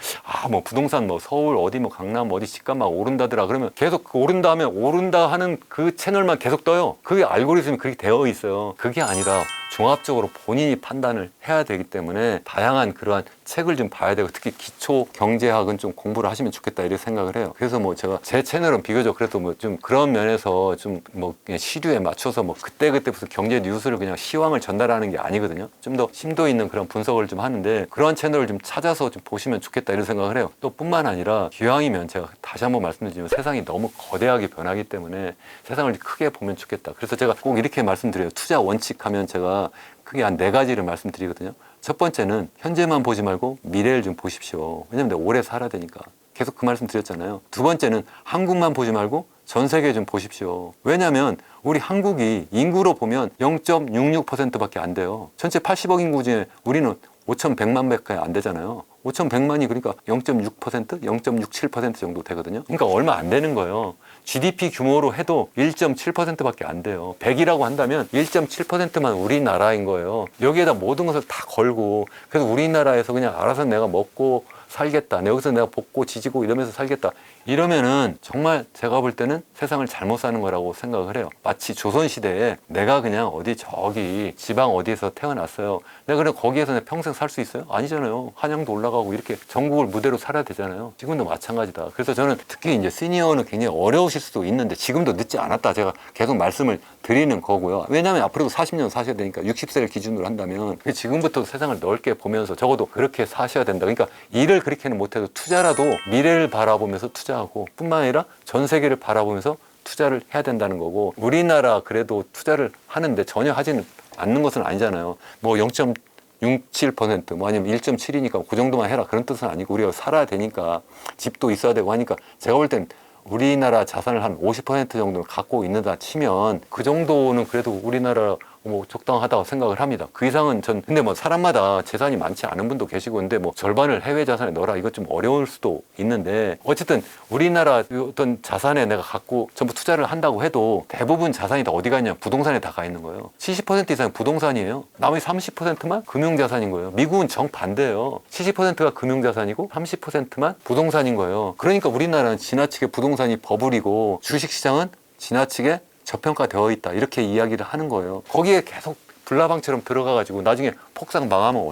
부동산 서울 어디 강남 어디 집값 막 오른다더라 그러면 계속 오른다 하면 오른다 하는 그 채널만 계속 떠요. 그게 알고리즘이 그렇게 되어 있어요. 그게 아니라 종합적으로 본인이 판단을 해야 되기 때문에 다양한 그러한 책을 좀 봐야 되고 특히 기초 경제학은 좀 공부를 하시면 좋겠다 이렇게 생각을 해요. 그래서 제가 제 채널은 비교적 그래도 좀 그런 면에서 좀 그냥 시류에 맞춰서 그때그때 무슨 경제 뉴스를 그냥 시황을 전달하는 게 아니거든요. 좀 더 심도 있는 그런 분석을 좀 하는데 그런 채널을 좀 찾아서 좀 보시면 좋겠다 이런 생각을 해요. 또 뿐만 아니라 기왕이면 제가 다시 한번 말씀드리면 세상이 너무 거대하게 변하기 때문에 세상을 크게 보면 좋겠다. 그래서 제가 꼭 이렇게 말씀드려요. 투자 원칙 하면 제가 크게 한 4가지를 말씀드리거든요. 첫 번째는 현재만 보지 말고 미래를 좀 보십시오. 왜냐면 내가 오래 살아야 되니까. 계속 그 말씀 드렸잖아요. 두 번째는 한국만 보지 말고 전 세계 좀 보십시오. 왜냐하면 우리 한국이 인구로 보면 0.66%밖에 안 돼요. 전체 80억 인구 중에 우리는 5,100만 밖에 안 되잖아요. 5,100만이 그러니까 0.6%, 0.67% 정도 되거든요. 그러니까 얼마 안 되는 거예요. GDP 규모로 해도 1.7%밖에 안 돼요. 100이라고 한다면 1.7%만 우리나라인 거예요. 여기에다 모든 것을 다 걸고, 그래서 우리나라에서 그냥 알아서 내가 먹고 살겠다, 여기서 내가 볶고 지지고 이러면서 살겠다, 이러면은 정말 제가 볼 때는 세상을 잘못 사는 거라고 생각을 해요. 마치 조선시대에 내가 그냥 어디 저기 지방 어디에서 태어났어요, 내가 그냥 거기에서 내 평생 살 수 있어요? 아니잖아요. 한양도 올라가고 이렇게 전국을 무대로 살아야 되잖아요. 지금도 마찬가지다. 그래서 저는 특히 이제 시니어는 굉장히 어려우실 수도 있는데 지금도 늦지 않았다, 제가 계속 말씀을 드리는 거고요. 왜냐하면 앞으로도 40년 사셔야 되니까, 60세를 기준으로 한다면 지금부터 세상을 넓게 보면서 적어도 그렇게 사셔야 된다. 그러니까 일을 그렇게는 못해도 투자라도 미래를 바라보면서 투자하고, 뿐만 아니라 전 세계를 바라보면서 투자를 해야 된다는 거고, 우리나라 그래도 투자를 하는데 전혀 하지는 않는 것은 아니잖아요. 뭐 0.67% 뭐 아니면 1.7이니까 그 정도만 해라, 그런 뜻은 아니고, 우리가 살아야 되니까 집도 있어야 되고 하니까, 제가 볼 땐 우리나라 자산을 한 50% 정도는 갖고 있는다 치면 그 정도는 그래도 우리나라 뭐 적당하다고 생각을 합니다. 그 이상은 근데 뭐 사람마다 재산이 많지 않은 분도 계시고, 근데 뭐 절반을 해외 자산에 넣어라, 이것 좀 어려울 수도 있는데, 어쨌든 우리나라 어떤 자산에 내가 갖고 전부 투자를 한다고 해도 대부분 자산이 다 어디 가 있냐, 부동산에 다 가 있는 거예요. 70% 이상이 부동산이에요. 나머지 30%만 금융자산인 거예요. 미국은 정반대예요. 70%가 금융자산이고 30%만 부동산인 거예요. 그러니까 우리나라는 지나치게 부동산이 버블이고 주식시장은 지나치게 저평가되어 있다, 이렇게 이야기를 하는 거예요. 거기에 계속 불나방처럼 들어가가지고 나중에 폭삭 망하면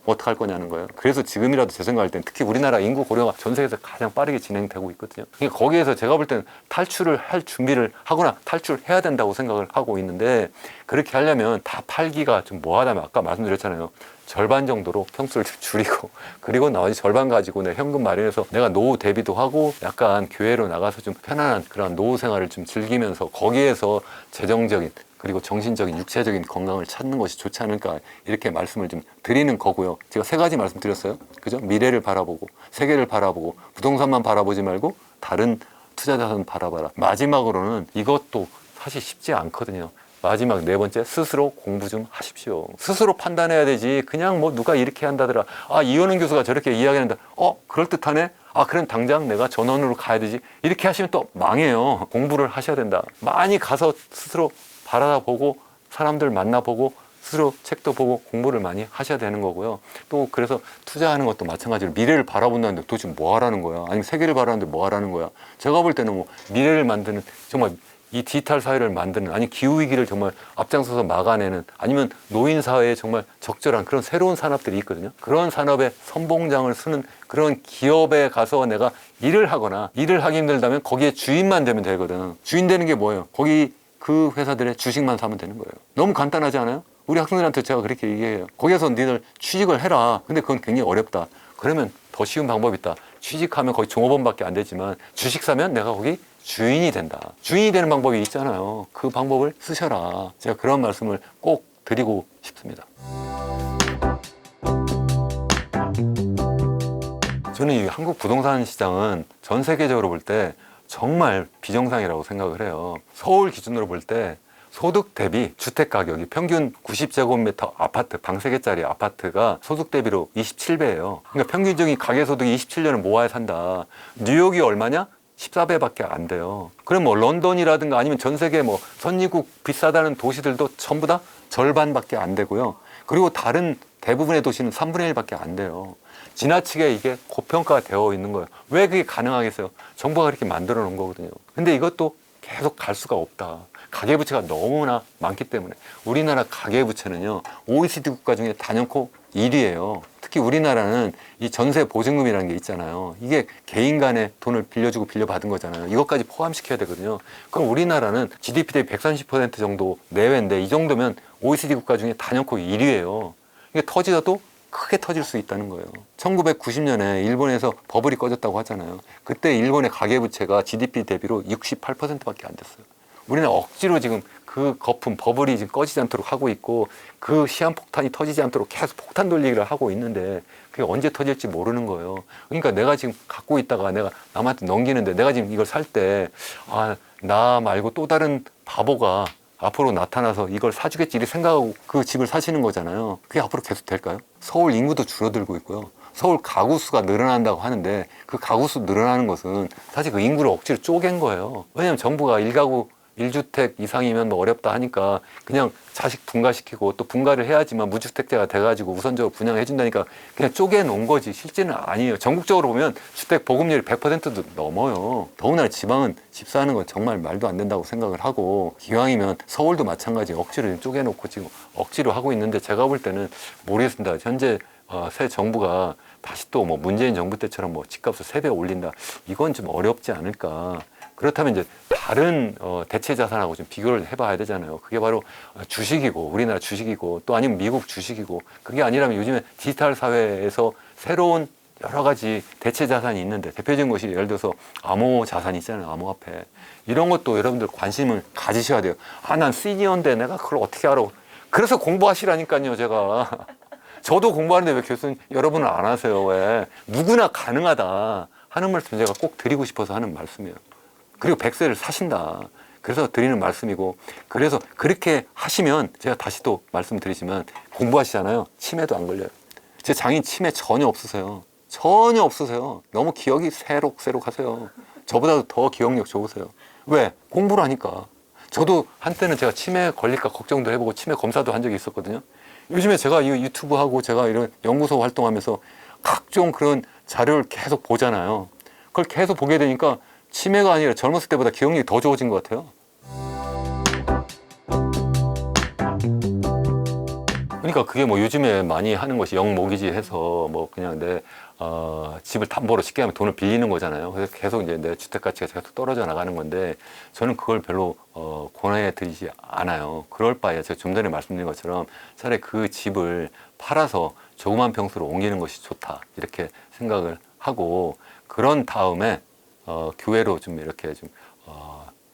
어떡할 거냐는 거예요. 그래서 지금이라도 제 생각할 땐 특히 우리나라 인구 고령화 전 세계에서 가장 빠르게 진행되고 있거든요. 그러니까 거기에서 제가 볼 때는 탈출을 할 준비를 하거나 탈출해야 된다고 생각을 하고 있는데, 그렇게 하려면 다 팔기가 좀 뭐하다면, 아까 말씀드렸잖아요. 절반 정도로 평수를 좀 줄이고, 그리고 나머지 절반 가지고 내 현금 마련해서 내가 노후 대비도 하고 약간 교회로 나가서 좀 편안한 그런 노후 생활을 좀 즐기면서 거기에서 재정적인 그리고 정신적인 육체적인 건강을 찾는 것이 좋지 않을까, 이렇게 말씀을 좀 드리는 거고요. 제가 3가지 말씀드렸어요. 그죠? 미래를 바라보고, 세계를 바라보고, 부동산만 바라보지 말고 다른 투자 자산 바라봐라. 마지막으로는 이것도 사실 쉽지 않거든요. 마지막 4번째, 스스로 공부 좀 하십시오. 스스로 판단해야 되지, 그냥 뭐 누가 이렇게 한다더라, 아 이현우 교수가 저렇게 이야기한다, 그럴듯하네, 아 그럼 당장 내가 전원으로 가야 되지, 이렇게 하시면 또 망해요. 공부를 하셔야 된다. 많이 가서 스스로 바라보고, 사람들 만나보고, 스스로 책도 보고 공부를 많이 하셔야 되는 거고요. 또 그래서 투자하는 것도 마찬가지로 미래를 바라본다는데 도대체 뭐 하라는 거야, 아니면 세계를 바라는데 뭐 하라는 거야. 제가 볼 때는 뭐 미래를 만드는, 정말 이 디지털 사회를 만드는, 아니 기후위기를 정말 앞장서서 막아내는, 아니면 노인 사회에 정말 적절한 그런 새로운 산업들이 있거든요. 그런 산업에 선봉장을 쓰는 그런 기업에 가서 내가 일을 하거나, 일을 하기 힘들다면 거기에 주인만 되면 되거든. 주인 되는 게 뭐예요? 거기 그 회사들의 주식만 사면 되는 거예요. 너무 간단하지 않아요? 우리 학생들한테 제가 그렇게 얘기해요. 거기에서 니들 취직을 해라. 근데 그건 굉장히 어렵다. 그러면 더 쉬운 방법이 있다. 취직하면 거의 종업원밖에 안 되지만 주식 사면 내가 거기 주인이 된다. 주인이 되는 방법이 있잖아요. 그 방법을 쓰셔라. 제가 그런 말씀을 꼭 드리고 싶습니다. 저는 이 한국 부동산 시장은 전 세계적으로 볼 때 정말 비정상이라고 생각을 해요. 서울 기준으로 볼 때 소득 대비 주택 가격이 평균 90제곱미터 아파트, 방 3개짜리 아파트가 소득 대비로 27배예요. 그러니까 평균적인 가계소득이 27년을 모아야 산다. 뉴욕이 얼마냐? 14배밖에 안 돼요. 그럼 뭐 런던이라든가 아니면 전 세계 뭐 선진국 비싸다는 도시들도 전부 다 절반밖에 안 되고요. 그리고 다른 대부분의 도시는 3분의 1밖에 안 돼요. 지나치게 이게 고평가가 되어 있는 거예요. 왜 그게 가능하겠어요? 정부가 그렇게 만들어 놓은 거거든요. 근데 이것도 계속 갈 수가 없다. 가계부채가 너무나 많기 때문에. 우리나라 가계부채는요, OECD 국가 중에 단연코 1위예요. 특히 우리나라는 이 전세 보증금이라는 게 있잖아요. 이게 개인 간에 돈을 빌려주고 빌려받은 거잖아요. 이것까지 포함시켜야 되거든요. 그럼 우리나라는 GDP 대비 130% 정도 내외인데, 이 정도면 OECD 국가 중에 단연코 1위예요. 이게 터지더라도 크게 터질 수 있다는 거예요. 1990년에 일본에서 버블이 꺼졌다고 하잖아요. 그때 일본의 가계부채가 GDP 대비로 68%밖에 안 됐어요. 우리는 억지로 지금 그 거품, 버블이 지금 꺼지지 않도록 하고 있고, 그 시한폭탄이 터지지 않도록 계속 폭탄 돌리기를 하고 있는데, 그게 언제 터질지 모르는 거예요. 그러니까 내가 지금 갖고 있다가 내가 남한테 넘기는데, 내가 지금 이걸 살 때, 나 말고 또 다른 바보가 앞으로 나타나서 이걸 사주겠지, 이렇게 생각하고 그 집을 사시는 거잖아요. 그게 앞으로 계속 될까요? 서울 인구도 줄어들고 있고요. 서울 가구 수가 늘어난다고 하는데 그 가구 수 늘어나는 것은 사실 그 인구를 억지로 쪼갠 거예요. 왜냐하면 정부가 1가구 1주택 이상이면 뭐 어렵다 하니까 그냥 자식 분가시키고 또 분가를 해야지만 무주택자가 돼가지고 우선적으로 분양해 준다니까 그냥 쪼개놓은 거지 실제는 아니에요. 전국적으로 보면 주택 보급률이 100%도 넘어요. 더군다나 지방은 집 사는 건 정말 말도 안 된다고 생각을 하고 기왕이면 서울도 마찬가지 억지로 쪼개놓고 지금 억지로 하고 있는데 제가 볼 때는 모르겠습니다. 현재 새 정부가 다시 또 뭐 문재인 정부 때처럼 뭐 집값을 3배 올린다 이건 좀 어렵지 않을까. 그렇다면 이제 다른 대체 자산하고 좀 비교를 해봐야 되잖아요. 그게 바로 주식이고 우리나라 주식이고 또 아니면 미국 주식이고 그게 아니라면 요즘에 디지털 사회에서 새로운 여러 가지 대체 자산이 있는데 대표적인 것이 예를 들어서 암호 자산이 있잖아요. 암호화폐 이런 것도 여러분들 관심을 가지셔야 돼요. 아, 난 시니어인데 내가 그걸 어떻게 알아? 그래서 공부하시라니까요. 제가 저도 공부하는데 왜 교수님 여러분은 안 하세요? 왜 누구나 가능하다 하는 말씀 제가 꼭 드리고 싶어서 하는 말씀이에요. 그리고 백세를 사신다. 그래서 드리는 말씀이고 그래서 그렇게 하시면 제가 다시 또 말씀드리지만 공부하시잖아요. 치매도 안 걸려요. 제 장인 치매 전혀 없으세요. 전혀 없으세요. 너무 기억이 새록새록하세요. 저보다도 더 기억력 좋으세요. 왜? 공부를 하니까. 저도 한때는 제가 치매 걸릴까 걱정도 해보고 치매 검사도 한 적이 있었거든요. 요즘에 제가 이 유튜브 하고 제가 이런 연구소 활동하면서 각종 그런 자료를 계속 보잖아요. 그걸 계속 보게 되니까 치매가 아니라 젊었을 때보다 기억력이 더 좋아진 것 같아요. 그러니까 그게 뭐 요즘에 많이 하는 것이 영모기지 해서 뭐 그냥 내 집을 담보로 쉽게 하면 돈을 빌리는 거잖아요. 그래서 계속 이제 내 주택 가치가 계속 떨어져 나가는 건데 저는 그걸 별로 권해드리지 않아요. 그럴 바에 제가 좀 전에 말씀드린 것처럼 차라리 그 집을 팔아서 조그만 평수로 옮기는 것이 좋다 이렇게 생각을 하고 그런 다음에 교외로 좀 이렇게 좀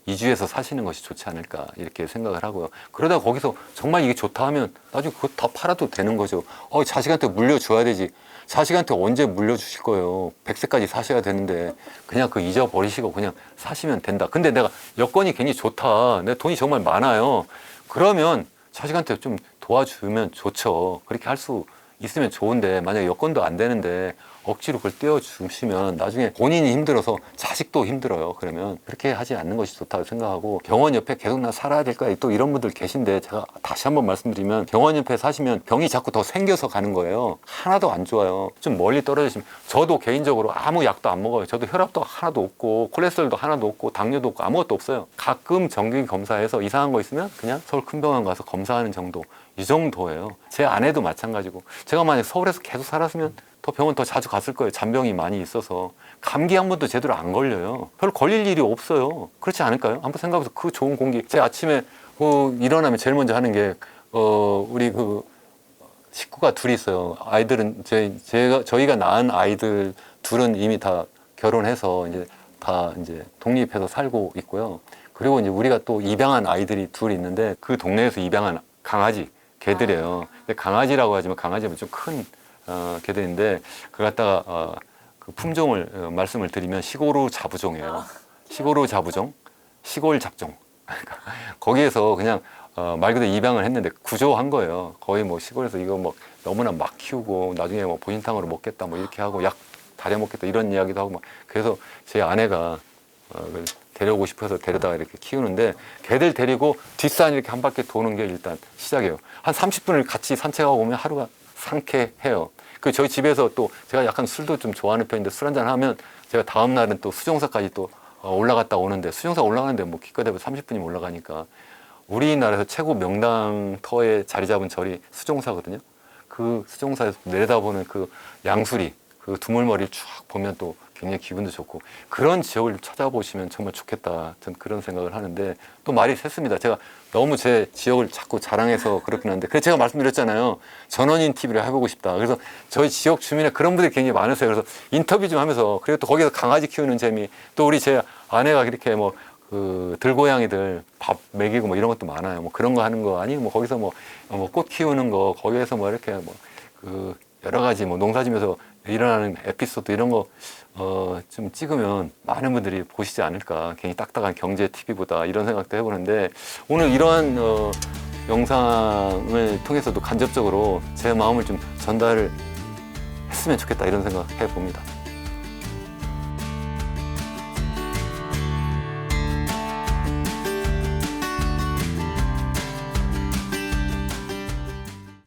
이주해서 사시는 것이 좋지 않을까 이렇게 생각을 하고요. 그러다 거기서 정말 이게 좋다 하면 나중에 그거 다 팔아도 되는 거죠. 자식한테 물려줘야 되지. 자식한테 언제 물려주실 거예요. 100세까지 사셔야 되는데 그냥 그 잊어버리시고 그냥 사시면 된다. 근데 내가 여건이 굉장히 좋다. 내 돈이 정말 많아요. 그러면 자식한테 좀 도와주면 좋죠. 그렇게 할 수 있으면 좋은데 만약에 여건도 안 되는데 억지로 그걸 떼어주시면 나중에 본인이 힘들어서 자식도 힘들어요. 그러면 그렇게 하지 않는 것이 좋다고 생각하고 병원 옆에 계속 나 살아야 될까? 또 이런 분들 계신데 제가 다시 한번 말씀드리면 병원 옆에 사시면 병이 자꾸 더 생겨서 가는 거예요. 하나도 안 좋아요. 좀 멀리 떨어지시면 저도 개인적으로 아무 약도 안 먹어요. 저도 혈압도 하나도 없고 콜레스테롤도 하나도 없고 당뇨도 없고 아무것도 없어요. 가끔 정기 검사해서 이상한 거 있으면 그냥 서울 큰 병원 가서 검사하는 정도 이 정도예요. 제 아내도 마찬가지고 제가 만약 서울에서 계속 살았으면 더 병원 더 자주 갔을 거예요. 잔병이 많이 있어서. 감기 한 번도 제대로 안 걸려요. 별로 걸릴 일이 없어요. 그렇지 않을까요? 한번 생각해보세요. 그 좋은 공기. 제가 아침에 일어나면 제일 먼저 하는 게 우리 그 식구가 둘이 있어요. 아이들은 저희가 낳은 아이들 둘은 이미 다 결혼해서 이제 다 이제 독립해서 살고 있고요. 그리고 이제 우리가 또 입양한 아이들이 둘 있는데 그 동네에서 입양한 강아지 개들이에요. 근데 강아지라고 하지만 강아지는 좀 큰 개들인데 그 갖다가 그 품종을 말씀을 드리면 시골우 자부종이에요. 시골우 자부종, 시골 잡종. 거기에서 그냥 말 그대로 입양을 했는데 구조한 거예요. 거의 뭐 시골에서 이거 뭐 너무나 막 키우고 나중에 뭐 보신탕으로 먹겠다 뭐 이렇게 하고 약 다려 먹겠다 이런 이야기도 하고 막 그래서 제 아내가 데려오고 싶어서 데려다가 이렇게 키우는데 개들 데리고 뒷산 이렇게 한 바퀴 도는 게 일단 시작이에요. 한 30분을 같이 산책하고 오면 하루가 상쾌해요. 그 저희 집에서 또 제가 약간 술도 좀 좋아하는 편인데 술 한잔 하면 제가 다음 날은 또 수정사까지 또 올라갔다 오는데 수정사 올라가는데 뭐 기껏 해도 30분이면 올라가니까 우리나라에서 최고 명당터에 자리 잡은 절이 수정사거든요. 그 수정사에서 내려다보는 그 양수리 그 두물머리를 쭉 보면 또 굉장히 기분도 좋고 그런 지역을 찾아보시면 정말 좋겠다. 전 그런 생각을 하는데 또 말이 샜습니다. 제가 너무 제 지역을 자꾸 자랑해서 그렇긴 한데 그래서 제가 말씀드렸잖아요. 전원인 TV를 해보고 싶다. 그래서 저희 지역 주민에 그런 분들이 굉장히 많으세요. 그래서 인터뷰 좀 하면서 그리고 또 거기서 강아지 키우는 재미 또 우리 제 아내가 이렇게 뭐 그 들고양이들 밥 먹이고 뭐 이런 것도 많아요. 뭐 그런 거 하는 거 아니면 뭐 거기서 뭐 꽃 키우는 거 거기에서 뭐 이렇게 뭐 그 여러 가지 뭐 농사지면서 일어나는 에피소드 이런 거 좀 찍으면 많은 분들이 보시지 않을까. 괜히 딱딱한 경제 TV보다 이런 생각도 해보는데 오늘 이러한 영상을 통해서도 간접적으로 제 마음을 좀 전달을 했으면 좋겠다 이런 생각 해봅니다.